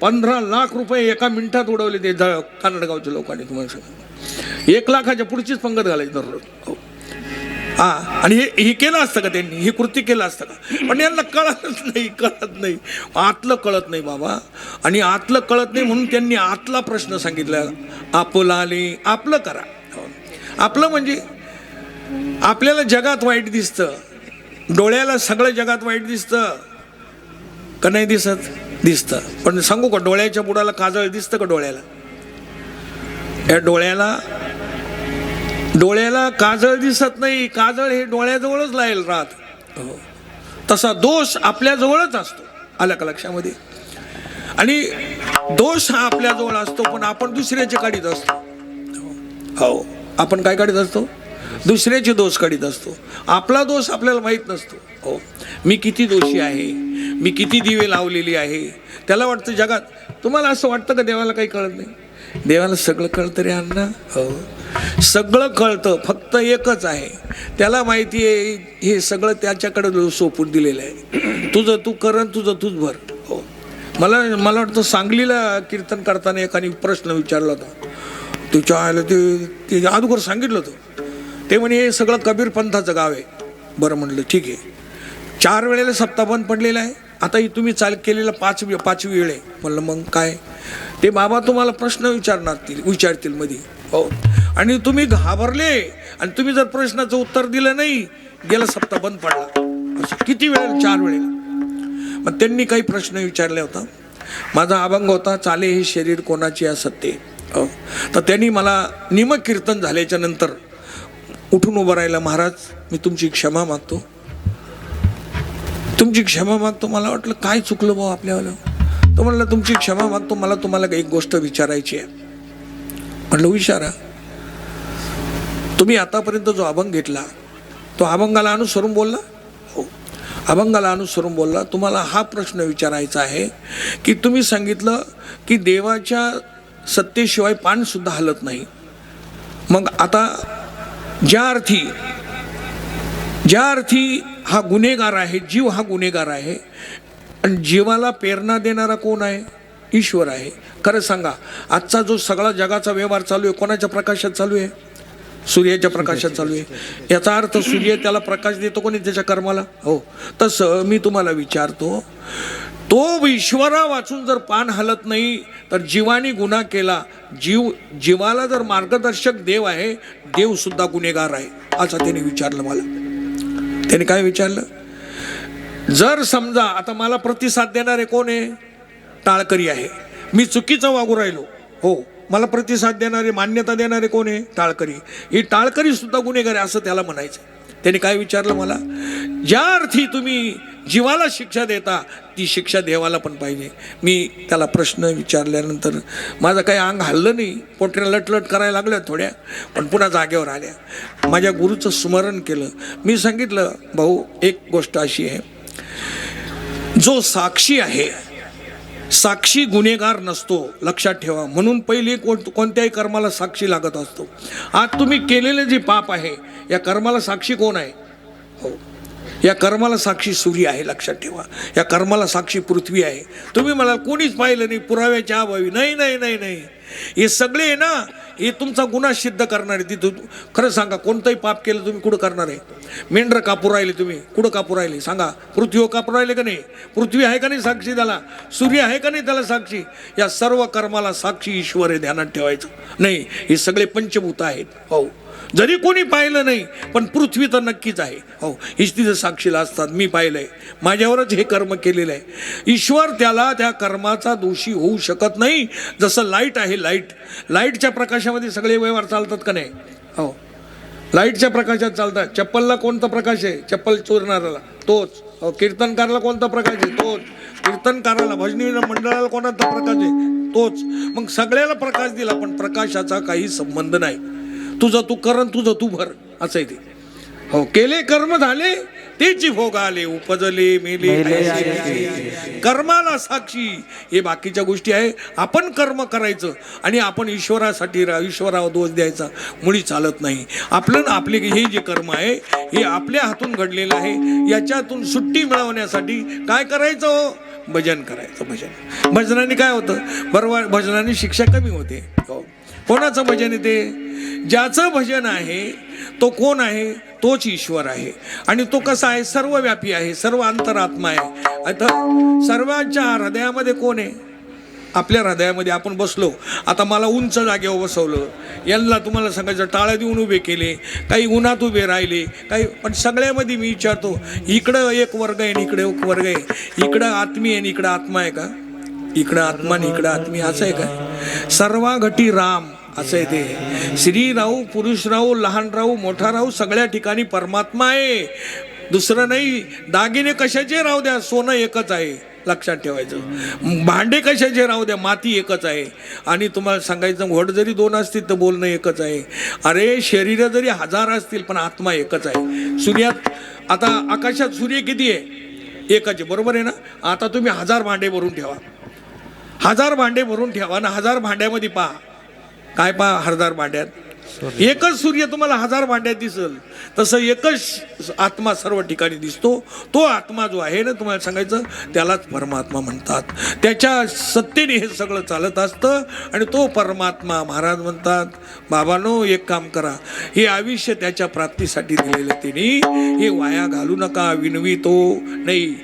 15 लाख रुपये एका मिनिटात उडवले ते कानडगावच्या लोकांनी. तुम्हाला सांगा, 1 लाखाच्या पुढचीच पंगत घालायची दररोज. हो, आणि हे केलं असतं का त्यांनी? हे कृती केलं असतं का? पण यांना कळत नाही. आतलं कळत नाही बाबा. आणि आतलं कळत नाही म्हणून त्यांनी आतला प्रश्न सांगितला. आपलाले, आपलं करा. आपलं म्हणजे आपल्याला जगात वाईट दिसतं, डोळ्याला सगळं जगात वाईट दिसतं का नाही दिसत? दिसतं. पण सांगू का, डोळ्याच्या बुडाला काजळ दिसतं का? डोळ्याला या डोळ्याला काजळ दिसत नाही, काजळ हे डोळ्याजवळच लाईल राहत. तसा दोष आपल्याजवळच असतो. आलं का लक्षामध्ये? आणि दोष हा आपल्याजवळ असतो, पण आपण दुसऱ्याचे काढीत असतो. हो, आपण काय काढीत असतो? दुसऱ्याचे दोष काढीत असतो. आपला दोष आपल्याला माहीत नसतो. हो, मी किती दोषी आहे, मी किती दिवे लावलेली आहे. त्याला वाटतं जगात. तुम्हाला असं वाटतं का देवाला काही कळत नाही? देवाला सगळं कळतं रे अण्णा. हो, सगळं कळतं, फक्त एकच आहे, त्याला माहिती आहे हे सगळं त्याच्याकडे सोपून दिलेलं आहे. तुझं तू कर, तुझं तूच भर. हो, मला वाटतं सांगलीला कीर्तन करताना एकाने प्रश्न विचारला होता. तुझ्या आलं ते अगोदर सांगितलं होतं. ते म्हणे हे सगळं कबीर पंथाचं गाव आहे. बरं म्हणलं ठीक आहे. 4 वेळेला सप्ताह बंद पडलेला आहे. आता ही तुम्ही चाल केलेला 5वी वेळ आहे. म्हणलं मग काय? ते बाबा तुम्हाला प्रश्न विचारतील मध्ये. हो, आणि तुम्ही घाबरले आणि तुम्ही जर प्रश्नाचं उत्तर दिलं नाही, गेला सप्ताह बंद पडला. असं किती वेळेला? 4 वेळेला. मग त्यांनी काही प्रश्न विचारले होता. माझा अभंग होता, चाले हे शरीर कोणाचे असत्य. हो, तर त्यांनी मला निमक कीर्तन झाल्याच्या नंतर उठून उभं राहिला. महाराज, मी तुमची क्षमा मागतो, तुमची क्षमा मागतो. मला वाटलं काय चुकलं भाऊ आपल्याला. तो म्हणला तुमची क्षमा मागतो, मला तुम्हाला एक गोष्ट विचारायची आहे. म्हणलं विचारा. तुम्ही आतापर्यंत जो अभंग घेतला तो अभंगाला अनुसरून बोलला? हो, अभंगाला अनुसरून बोलला. तुम्हाला हा प्रश्न विचारायचा आहे की तुम्ही सांगितलं की देवाच्या सत्तेशिवाय पान सुद्धा हलत नाही. मग आता ज्या अर्थी हा गुन्हेगार आहे, जीव हा गुन्हेगार आहे, आणि जीवाला प्रेरणा देणारा कोण आहे? ईश्वर आहे. खरं सांगा, आजचा जो सगळा जगाचा व्यवहार चालू आहे कोणाच्या प्रकाशात चालू आहे? सूर्याच्या प्रकाशात चालू आहे. याचा अर्थ सूर्य त्याला प्रकाश देतो कोणी? त्याच्या कर्माला. हो, तसं मी तुम्हाला विचारतो, तो ईश्वरा वाचून जर पान हलत नाही तर जीवाने गुन्हा केला. जीवाला जर मार्गदर्शक देव आहे, देव सुद्धा गुन्हेगार आहे, असं त्याने विचारलं मला. त्याने काय विचारलं? जर समजा आता मला प्रतिसाद देणारे कोण आहे? टाळकरी आहे. मी चुकीचं वागू राहिलो, हो, मला प्रतिसाद देणारे, मान्यता देणारे कोण आहे? टाळकरी. ही टाळकरी सुद्धा गुन्हेगार आहे असं त्याला म्हणायचं. त्याने काय विचारलं मला? ज्या अर्थी तुम्ही जीवाला शिक्षा देता ती शिक्षा देवाला पण पाहिजे. मी त्याला प्रश्न विचारल्यानंतर माझं काही अंग हल्लं नाही, पोटऱ्या लटलट करायला लागल्या थोड्या, पण पुन्हा जागेवर आल्या. माझ्या गुरुचं स्मरण केलं. मी सांगितलं, भाऊ एक गोष्ट अशी आहे, जो साक्षी आहे, साक्षी गुन्हेगार नसतो, लक्षात ठेवा. म्हणून पहिले कोणत्याही कर्माला साक्षी लागत असतो. आज तुम्ही केलेले जे पाप आहे या कर्माला साक्षी कोण आहे? हो, या कर्माला साक्षी सूर्य आहे, लक्षात ठेवा. या कर्माला साक्षी पृथ्वी आहे. तुम्ही मला कोणीच पाहिलं नाही, पुराव्याच्या अभावी. नाही नाही नाही नाही, हे सगळे आहे ना, हे तुमचा गुन्हा सिद्ध करणार आहे. तिथं खरं सांगा, कोणतंही पाप केलं तुम्ही कुठं करणार आहे? मेंढरं कापू राहिले तुम्ही, कुठं कापू राहिले सांगा? पृथ्वीवर कापू राहिले का नाही? पृथ्वी आहे का नाही साक्षी त्याला? सूर्य आहे का नाही त्याला साक्षी? या सर्व कर्माला साक्षी ईश्वर आहे, ध्यानात ठेवायचं. नाही, हे सगळे पंचभूत आहेत. हो, जरी कोणी पाहिलं नाही पण पृथ्वी तर नक्कीच आहे. हो, हीच तिथं साक्षीला असतात. मी पाहिलंय, माझ्यावरच हे कर्म केलेलं आहे. ईश्वर त्याला त्या कर्माचा दोषी होऊ शकत नाही. जसं लाईट आहे, लाईटच्या प्रकाशामध्ये सगळे व्यवहार चालतात का नाही? हो, लाईटच्या प्रकाशात चालतात. चप्पलला कोणता प्रकाश आहे? चप्पल चोरणाऱ्याला तोच. हो, कीर्तनकाराला कोणता प्रकाश आहे? तोच. कीर्तनकाराला, भजनी मंडळाला कोणता प्रकाश आहे? तोच. मग सगळ्याला प्रकाश दिला, पण प्रकाशाचा काही संबंध नाही. तुझं तू कर, तुझं तू भर, असं आहे ते. हो, केले कर्म झाले तेची भोग आले, उपजले मेले कर्माला साक्षी. हे बाकीच्या गोष्टी आहे. आपण कर्म करायचं आणि आपण ईश्वरासाठी ईश्वरावर दोष द्यायचा मुळी चालत नाही. आपले हे जे कर्म आहे हे आपल्या हातून घडलेलं आहे. याच्यातून सुट्टी मिळवण्यासाठी काय करायचं? भजन करायचं. भजनाने काय होतं? बरोबर, भजनाने शिक्षा कमी होते. हो, कोणाचं भजन येते? ज्याचं भजन आहे तो कोण आहे? तोच ईश्वर आहे. आणि तो कसा आहे? सर्वव्यापी आहे, सर्व अंतरात्मा आहे. आता सर्वांच्या हृदयामध्ये कोण आहे? आपल्या हृदयामध्ये. आपण बसलो, आता मला उंच जागेवर बसवलं, यांना तुम्हाला सांगायचं टाळ्या देऊन उभे केले, काही उन्हात उभे राहिले, काही, पण सगळ्यामध्ये मी विचारतो, इकडं एक वर्ग आहे आणि इकडे एक वर्ग आहे. इकडं आत्मी आहे आणि इकडं आत्मा आहे का? इकडं आत्मा आणि इकडं आत्मी, असं आहे का? सर्वा घटी राम असं आहे ते. स्त्री राहू, पुरुष राहू, लहान राहू, मोठा राहू, सगळ्या ठिकाणी परमात्मा आहे, दुसरं नाही. दागिने कशाचे राहू द्या, सोनं एकच आहे, लक्षात ठेवायचं. भांडे कशाचे राहू द्या, माती एकच आहे. आणि तुम्हाला सांगायचं, घोड जरी 2 असतील तर बोलणं एकच आहे. अरे शरीर जरी 1000 असतील पण आत्मा एकच आहे. सूर्यात आता आकाशात सूर्य किती आहे? एकच आहे, बरोबर आहे ना. आता तुम्ही 1000 भांडे भरून ठेवा, 1000 भांडे भरून ठेवा ना, 1000 भांड्यामध्ये पहा काय, पहा 1000 भांड्यात एकच सूर्य तुम्हाला 1000 भांड्यात दिसल. तसं एकच आत्मा सर्व ठिकाणी दिसतो. तो आत्मा जो आहे ना, तुम्हाला सांगायचं, त्यालाच परमात्मा म्हणतात. त्याच्या सत्तेने हे सगळं चालत असतं. आणि तो परमात्मा, महाराज म्हणतात, बाबांनो एक काम करा, हे आयुष्य त्याच्या प्राप्तीसाठी दिलेलं तिने, हे वाया घालू नका. विनवितो नाही,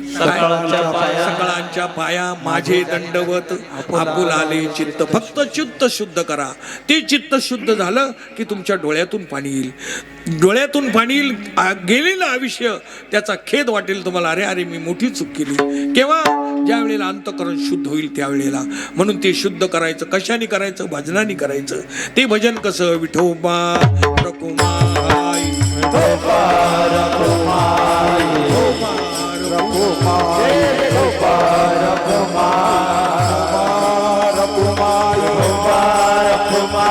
सकळांच्या पाया माझे दंडवत, आपुल आले चित्त. फक्त चित्त शुद्ध करा. ते चित्त शुद्ध झालं की तुमच्या डोळ्यातून पाणी येईल, डोळ्यातून पाणी येईल. गेलेलं आयुष्य त्याचा खेद वाटेल तुम्हाला, अरे अरे मी मोठी चूक केली. केव्हा? ज्या वेळेला अंतःकरण शुद्ध होईल त्यावेळेला. म्हणून ते शुद्ध करायचं कशाने करायचं? भजनाने करायचं. ते भजन कसं? विठोबा रखुमाई, विठोबा रखुमाई, विठोबा रखुमाई, विठोबा रखुमाई, विठोबा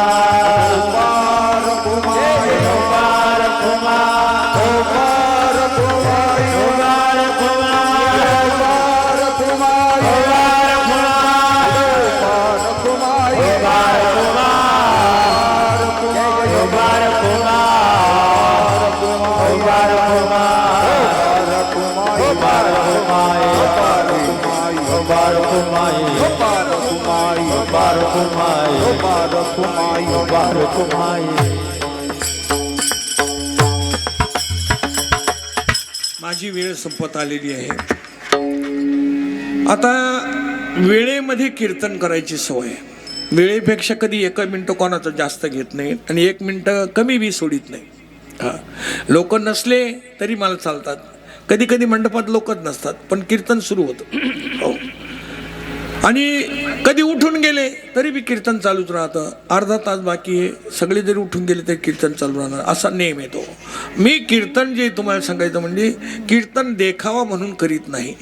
माझी वेळ संपत आलेली आहे. आता वेळेमध्ये कीर्तन करायची सवय. वेळेपेक्षा कधी 1 मिनिट कोणाचं जास्त घेत नाही आणि 1 मिनिट कमी बी सोडित नाही. लोक नसले तरी मला चालतात. कधी कधी मंडपात लोकच नसतात पण कीर्तन सुरू होतं. हो. आणि कधी उठून गेले तरी बी कीर्तन चालूच राहतं. अर्धा तास बाकी आहे, सगळे जरी उठून गेले तरी कीर्तन चालू राहणार, असा नेम येतो. मी कीर्तन जे तुम्हाला सांगायचं म्हणजे कीर्तन देखावा म्हणून करीत नाही.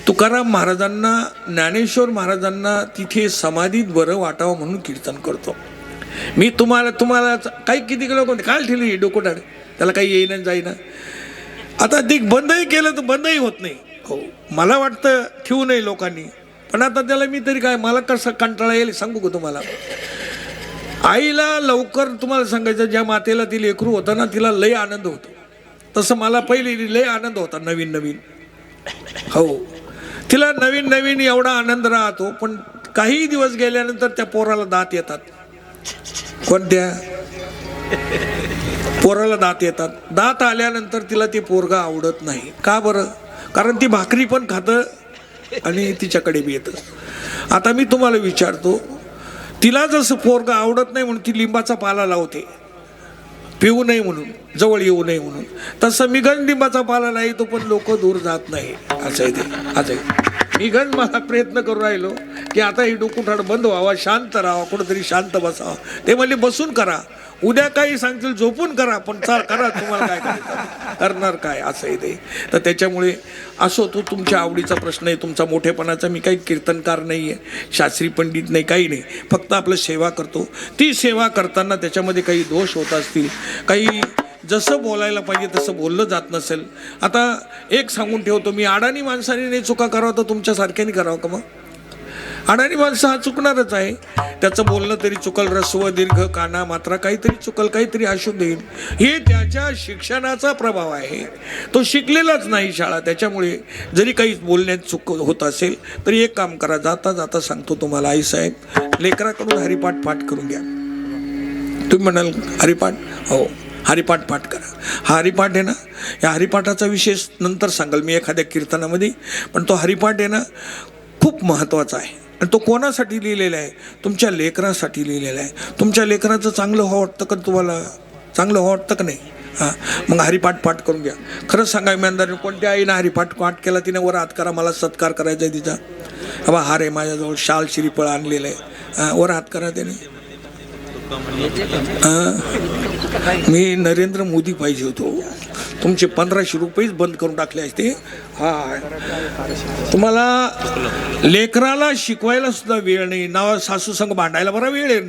तुकाराम महाराजांना, ज्ञानेश्वर महाराजांना तिथे समाधीत बरं वाटावं म्हणून कीर्तन करतो. मी तुम्हाला काही किती लोक काय ठेवली डोकोटाड, त्याला काही येईना जाईना. आता ते बंदही केलं तर बंदही होत नाही. हो, मला वाटतं ठेवू नये लोकांनी, पण आता त्याला मी तरी काय, मला कसं कंटाळा येईल सांगू का तुम्हाला. आईला लवकर तुम्हाला सांगायचं, ज्या मातेला ती लेकरू होतं ना, तिला लय आनंद होतो. तसं मला पहिले लय आनंद होता नवीन नवीन. हो, तिला नवीन नवीन एवढा आनंद राहतो. पण काही दिवस गेल्यानंतर त्या पोराला दात येतात. कोणत्या पोराला दात येतात? दात आल्यानंतर तिला ते पोरगा आवडत नाही. का बरं? कारण ती भाकरी पण खातं आणि तिच्याकडे बी येतं. आता मी तुम्हाला विचारतो, तिला जसं पोरगा आवडत नाही म्हणून ती लिंबाचा पाला लावते, पिऊ नये म्हणून, जवळ येऊ नये म्हणून. तसं मी गण लिंबाचा पाला लावतो पण लोक दूर जात नाही. असं आहे ते. असं आहे. मी गण मला प्रयत्न करू राहिलो की आता ही डोकुठाड बंद व्हावा, शांत राहावा, कुठंतरी शांत बसावा. ते म्हणले बसून करा, उद्या काही सांगतील झोपून करा, पण करा, तुम्हाला काय करायचं, करणार काय. असं आहे ते. तर त्याच्यामुळे असो, तो तुमच्या आवडीचा प्रश्न आहे, तुमचा मोठेपणाचा. मी काही कीर्तनकार नाही आहे, शास्त्री पंडित नाही, काही नाही. फक्त आपलं सेवा करतो. ती सेवा करताना त्याच्यामध्ये काही दोष होत असतील, काही जसं बोलायला पाहिजे तसं बोललं जात नसेल. आता एक सांगून ठेवतो मी, अडाणी माणसाने नाही चुका करावं तर तुमच्यासारख्याने करावं का? मग अडाणी माणसं हा चुकणारच आहे. त्याचं बोलणं तरी चुकल, रस्व दीर्घ काना मात्रा काहीतरी चुकल, काहीतरी अशुद्ध येईल. हे त्याच्या शिक्षणाचा प्रभाव आहे. तो शिकलेलाच नाही शाळा. त्याच्यामुळे जरी काही बोलण्यात चूक होत असेल तरी एक काम करा, जाता जाता सांगतो तुम्हाला, आईसाहेब लेकराकडून हरिपाठ पाठ करून घ्या. तुम्ही म्हणाल हरिपाठ? हो, हरिपाठ पाठ करा. हा हरिपाठ आहे ना, या हरिपाठाचा विशेष नंतर सांगाल मी एखाद्या कीर्तनामध्ये. पण तो हरिपाठ आहे ना खूप महत्त्वाचा आहे. आणि तो कोणासाठी लिहिलेला आहे? तुमच्या लेकरासाठी लिहिलेला आहे. तुमच्या लेकराचं चांगलं व्हावं वाटतं का तुम्हाला? चांगलं व्हावं वाटतं का नाही? हां, मग हरिपाठ पाठ करून घ्या. खरंच सांगा इमानदारीने, कोणत्या आईनं हरिपाठ पाठ केला तिने वर हात करा, मला सत्कार करायचा आहे तिचा. बाबा हार आहे माझ्याजवळ, शाल श्रीफळ आणलेलं आहे, वर हात करा त्याने. मी नरेंद्र मोदी पाहिजे होतो. तुमचे 1500 रुपयेच बंद करून टाकले असते. हा, तुम्हाला लेकराला शिकवायला सुद्धा वेळ नाही. नाव सासू संग भांडायला बरा वेळ आहे.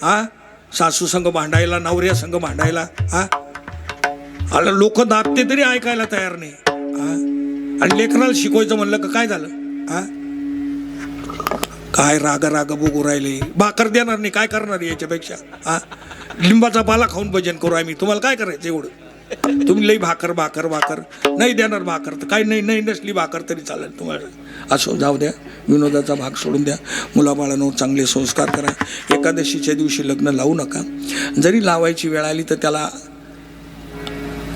हा, सासू संग भांडायला, नवऱ्या संग भांडायला. हा, आला लोक दाबते तरी ऐकायला तयार नाही. हा, आणि लेकराला शिकवायचं म्हणलं का काय झालं? हा, काय राग राग बघू राहिले. भाकर देणार नाही, काय करणार याच्यापेक्षा? हा, लिंबाचा पाला खाऊन भजन करू आम्ही. तुम्हाला काय करायचं एवढं? तुम्ही लई भाकर भाकर भाकर नाही देणार. भाकर तर काही नाही, नाही नसली भाकर तरी चालेल तुम्हाला. असो, जाऊ द्या, विनोदाचा भाग सोडून द्या. मुलाबाळांवर चांगले संस्कार करा. एकादशीच्या दिवशी लग्न लावू नका. जरी लावायची वेळ आली तर त्याला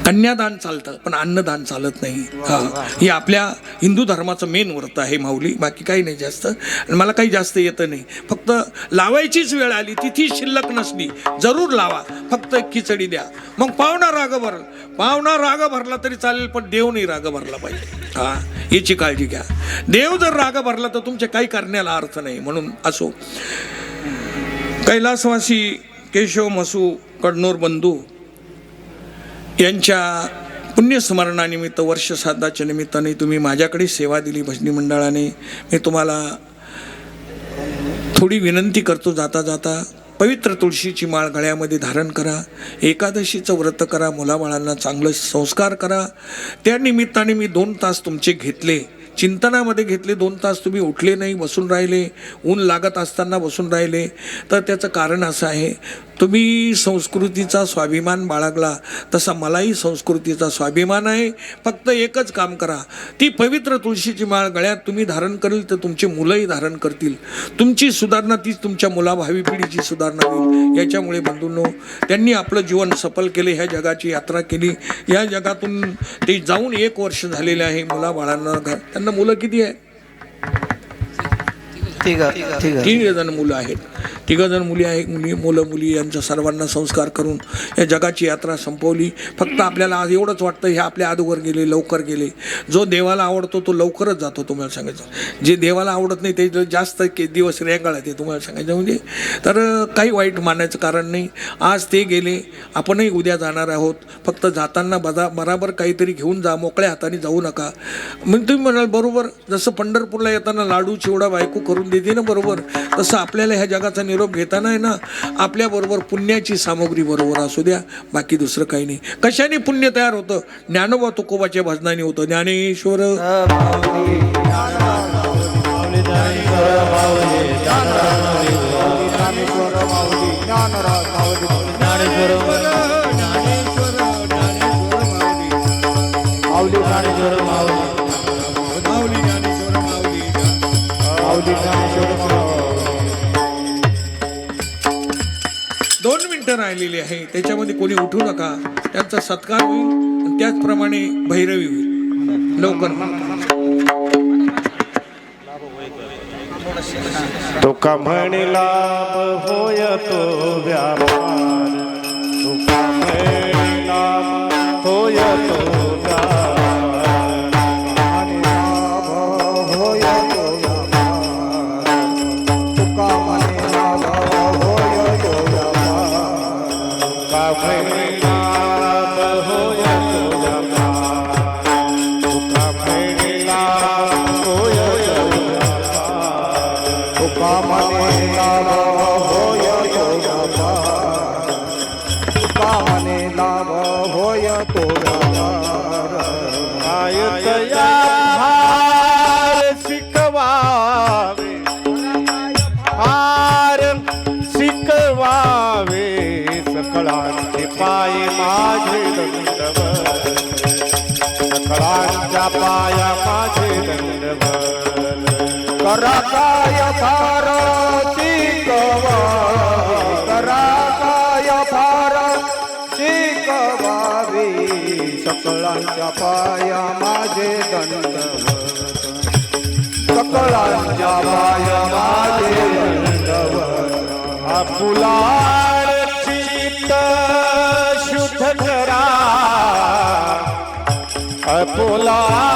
कन्यादान चालतं, पण अन्नदान चालत नाही. हा, हे आपल्या हिंदू धर्माचं मेन व्रत आहे माऊली. बाकी काही नाही जास्त. आणि मला काही जास्त येतं नाही. फक्त लावायचीच वेळ आली, तिथी शिल्लक नसली जरूर लावा. फक्त खिचडी द्या. मग पाहुणा राग भरल, पाहुणा राग भरला तरी चालेल, पण देव नाही राग भरला पाहिजे. हा, याची काळजी घ्या. देव जर राग भरला तर तुमचे काही करण्याला अर्थ नाही. म्हणून असो, कैलासवासी केशव मसू कडनोर बंधू यांच्या पुण्यस्मरणानिमित्त, वर्षश्राद्धाच्या निमित्ताने तुम्ही माझ्याकडे सेवा दिली भजनी मंडळाने. मी तुम्हाला थोडी विनंती करतो जाता जाता. पवित्र तुळशीची माळ गळ्यामध्ये धारण करा. एकादशीचं व्रत करा. मुलाबाळांना चांगलं संस्कार करा. त्या निमित्ताने मी 2 तास तुमचे घेतले, चिंतनामध्ये घेतले. 2 तास तुम्ही उठले नाही, बसून राहिले. ऊन लागत असताना बसून राहिले. तर त्याचं कारण असं आहे, तुम्ही संस्कृतीचा स्वाभिमान बाळगला, तसा मलाही संस्कृतीचा स्वाभिमान आहे. फक्त एकच काम करा, ती पवित्र तुळशीची माळ गळ्यात तुम्ही धारण कराल तर तुमचे मुलंही धारण करतील. तुमची सुधारणा तीच तुमच्या मुलाभावी पिढीची सुधारणा होईल. याच्यामुळे बंधूंनो, त्यांनी आपलं जीवन सफल केले, ह्या जगाची यात्रा केली. या जगातून ते जाऊन 1 वर्ष झालेले आहे. मुलाबाळांना, त्यांना मुलं किती आहे? 3 जण मुलं आहेत. 3 जण मुली आहेत. मुलं मुली यांच्या सर्वांना संस्कार करून या जगाची यात्रा संपवली. फक्त आपल्याला आज एवढंच वाटतं, हे आपल्या आदूवर गेले, लवकर गेले. जो देवाला आवडतो तो लवकरच जातो. तुम्हाला सांगायचं, जे देवाला आवडत नाही ते जास्त दिवस रेंगाळत आहे. तुम्हाला सांगायचं म्हणजे, तर काही वाईट मानायचं कारण नाही. आज ते गेले, आपणही उद्या जाणार आहोत. फक्त जाताना बराबर काहीतरी घेऊन जा, मोकळ्या हाताने जाऊ नका. मग तुम्ही म्हणाल बरोबर, जसं पंढरपूरला येताना लाडू चिवडा बायको करून देते ना बरोबर, तसं आपल्याला ह्या जगाचा निरोप घेताना आहे ना, आपल्याबरोबर पुण्याची सामग्री बरोबर असू द्या. बाकी दुसरं काही नाही. कशाने पुण्य तयार होतं? ज्ञानोबा तुकोबाच्या भजनाने होतं. ज्ञानेश्वर दोन मिनिटं राहिलेली आहे, त्याच्यामध्ये कोणी उठू नका. त्यांचा सत्कार होईल आणि त्याचप्रमाणे भैरवी होईल. लवकर तुका म्हणे लाभ होय तो व्यापार, तुका म्हणे लाभ होय तो व्यापार, लाभ होय तो व्यापार, तुका म्हणे लाभ होय तो व्यापार, तुका म्हणे लाभ होय तो व्यापार, तुका म्हणे लाभ होय तो व्यापार, तुका म्हणे लाभ होय तो व्यापार, तुका म्हणे लाभ होय तो व्यापार. कायतया भार शिकवावे, भार शिकवावे, सकळांचे पाय माझे दंडवत, सकळांच्या पाया माझे दंडवत. करा काय भार शिकवावे, करा काय भार शिकवावे, सकळांच्या पाया माझे दंडवत, सकळांच्या पाया माझे दंडवत. आपुलार चित्त शुद्ध करा, आपुलार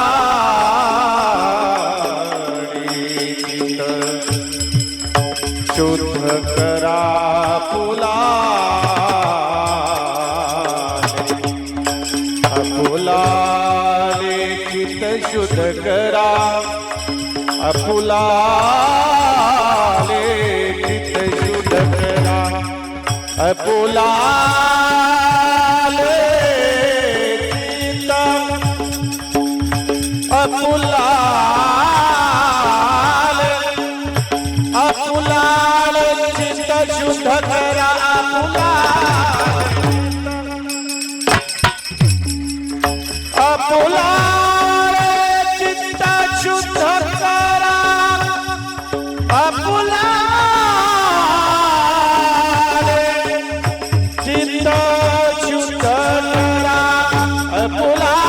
शुद्ध करा, पुला करा आपुलाले चित्त शुद्ध करा आपुलाले चित्त आपुलाले आपुलाले चित्त शुद्ध करा आपुलाले चित्त शुद्ध करा आपुलाले चित्त शुद्ध करा आपुलाले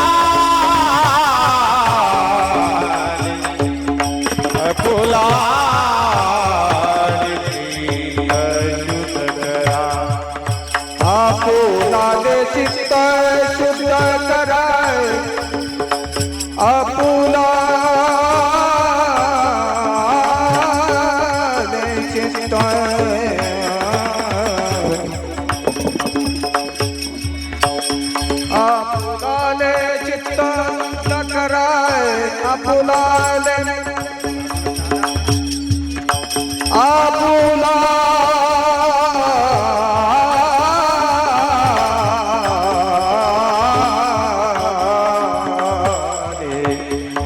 आपुलाले चित्त शुद्ध करा आपुलाले चित्त आपुलाले चित्त न कराय आपुलाले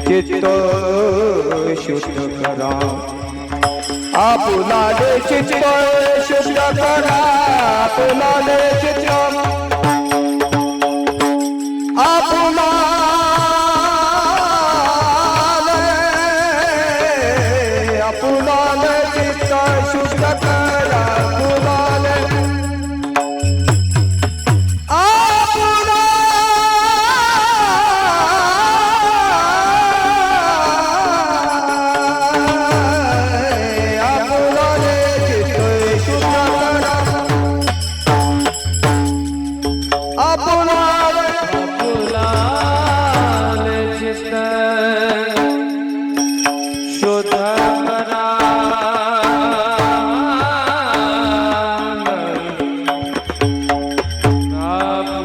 चित्त शुद्ध करा आपुलाले चित्त शुद्ध करा आपुलाले चित्त आपुलाले चित्त शुद्ध करा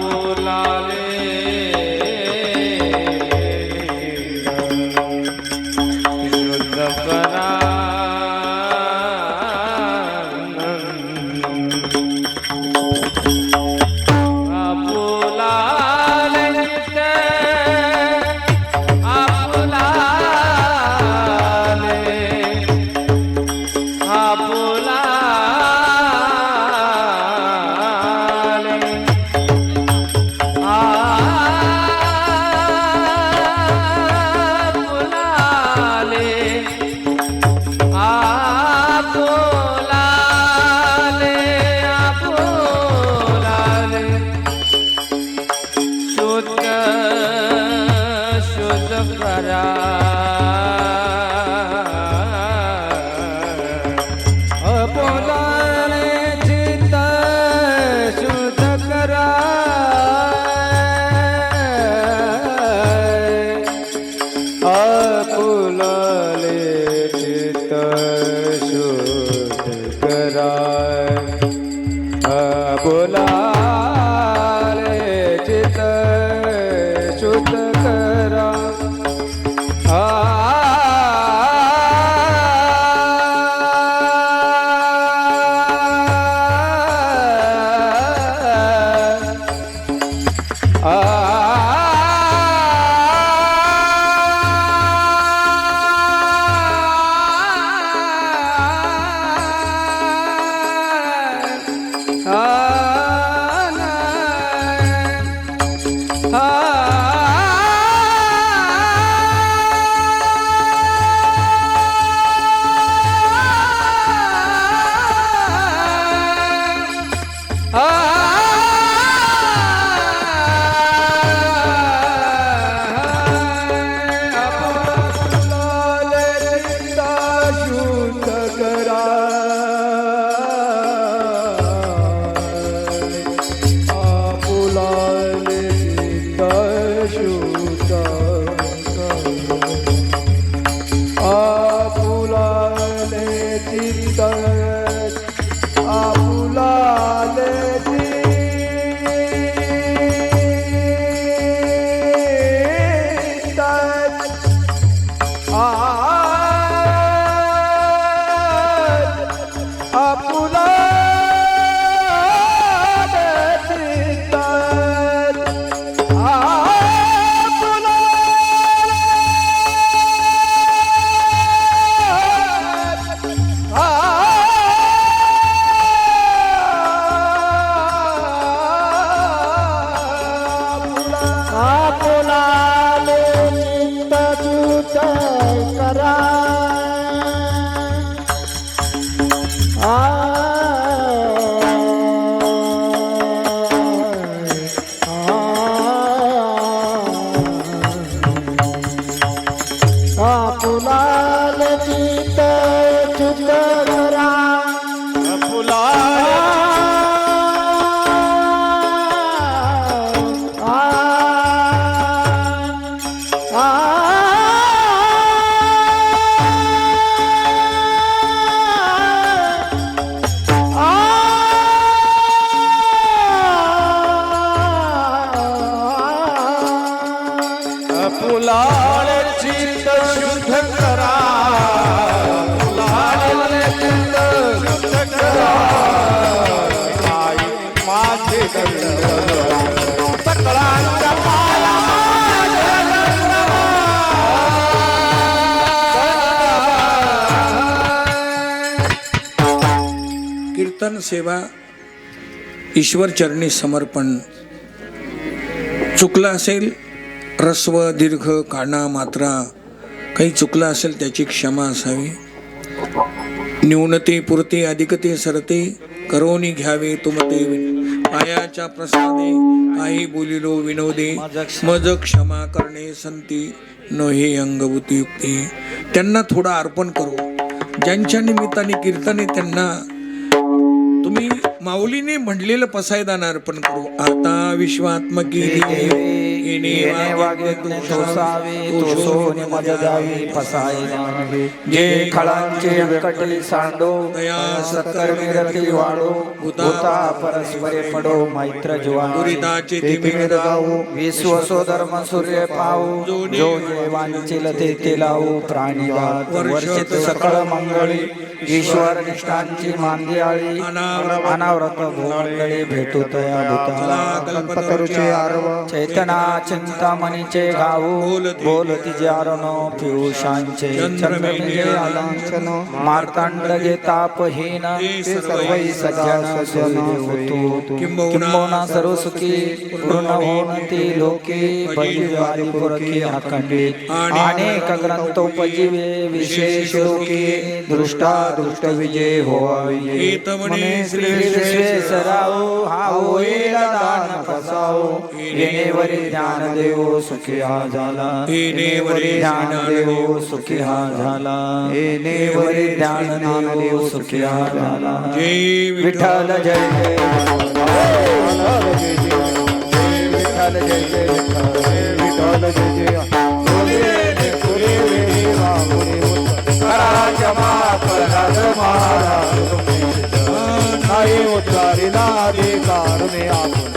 आपुलाले आपुलाल चित शुद्ध करा फुलाल चित्त शुद्ध करा फुलाल चित्त शुद्ध करा आई माझे दंड सकळांच्या पाया कीर्तन सेवा ईश्वर चरणी समर्पण. चुकलं असेल, ह्रस्व दीर्घ काना मात्रा काही चुकलं असेल त्याची क्षमा असावी. न्यूनते पुरते अधिकते सरते करोनी घ्यावे तुमते पायाच्या प्रसादे काही बोलिलो विनोदे मज क्षमा करणे संती नोहे अंगभूती युक्ती. त्यांना थोडं अर्पण करू. ज्यांच्या निमित्ताने कीर्तने त्यांना तुम्ही माऊलीने म्हणलेलं पसायदान अर्पण करू. आता विश्वात्मकी जे खळांचे व्यकटी सांडो दया सत्कर्मी रती वाढो भूता परस्परे पडो मैत्र जुवानो दुरिताचे तिमिर गाऊ विश्व धर्म सूर्य पाहू जो वांचिल ते लावू प्राणीवाद वर्षित सकळ मंगळी ईश्वर निष्ठांची मांदियाळी अनाव्रत भोंगळे भेटू तया भूता चैतना चिंतामणीचे गाऊ बोलती जारणो पियुषांचे चंद्रमेघे आलांछन मार्तांड गे तापहीन सर्वै सज्जन होतो किंबहुना सर्व सुखी पूर्ण होनती लोके बलिवादिपुरकी अखंडित अनेक ग्रंथोपजीवे विशेष लोके दृष्टा दृष्ट विजय होवावे म्हणे श्री विश्वेश्वराओ हा होईल दान फसाओ येणेवरी ज्ञान देव सुखी हा झाला येणेवरी ज्ञान देव सुखी हा झाला येणेवरी ज्ञान देव सुखी हा झाला. जय विठ्ठल जय जय विठ्ठल जय जय विठ्ठल जय जय नाही उद्गारी ना दे कारुणे आपण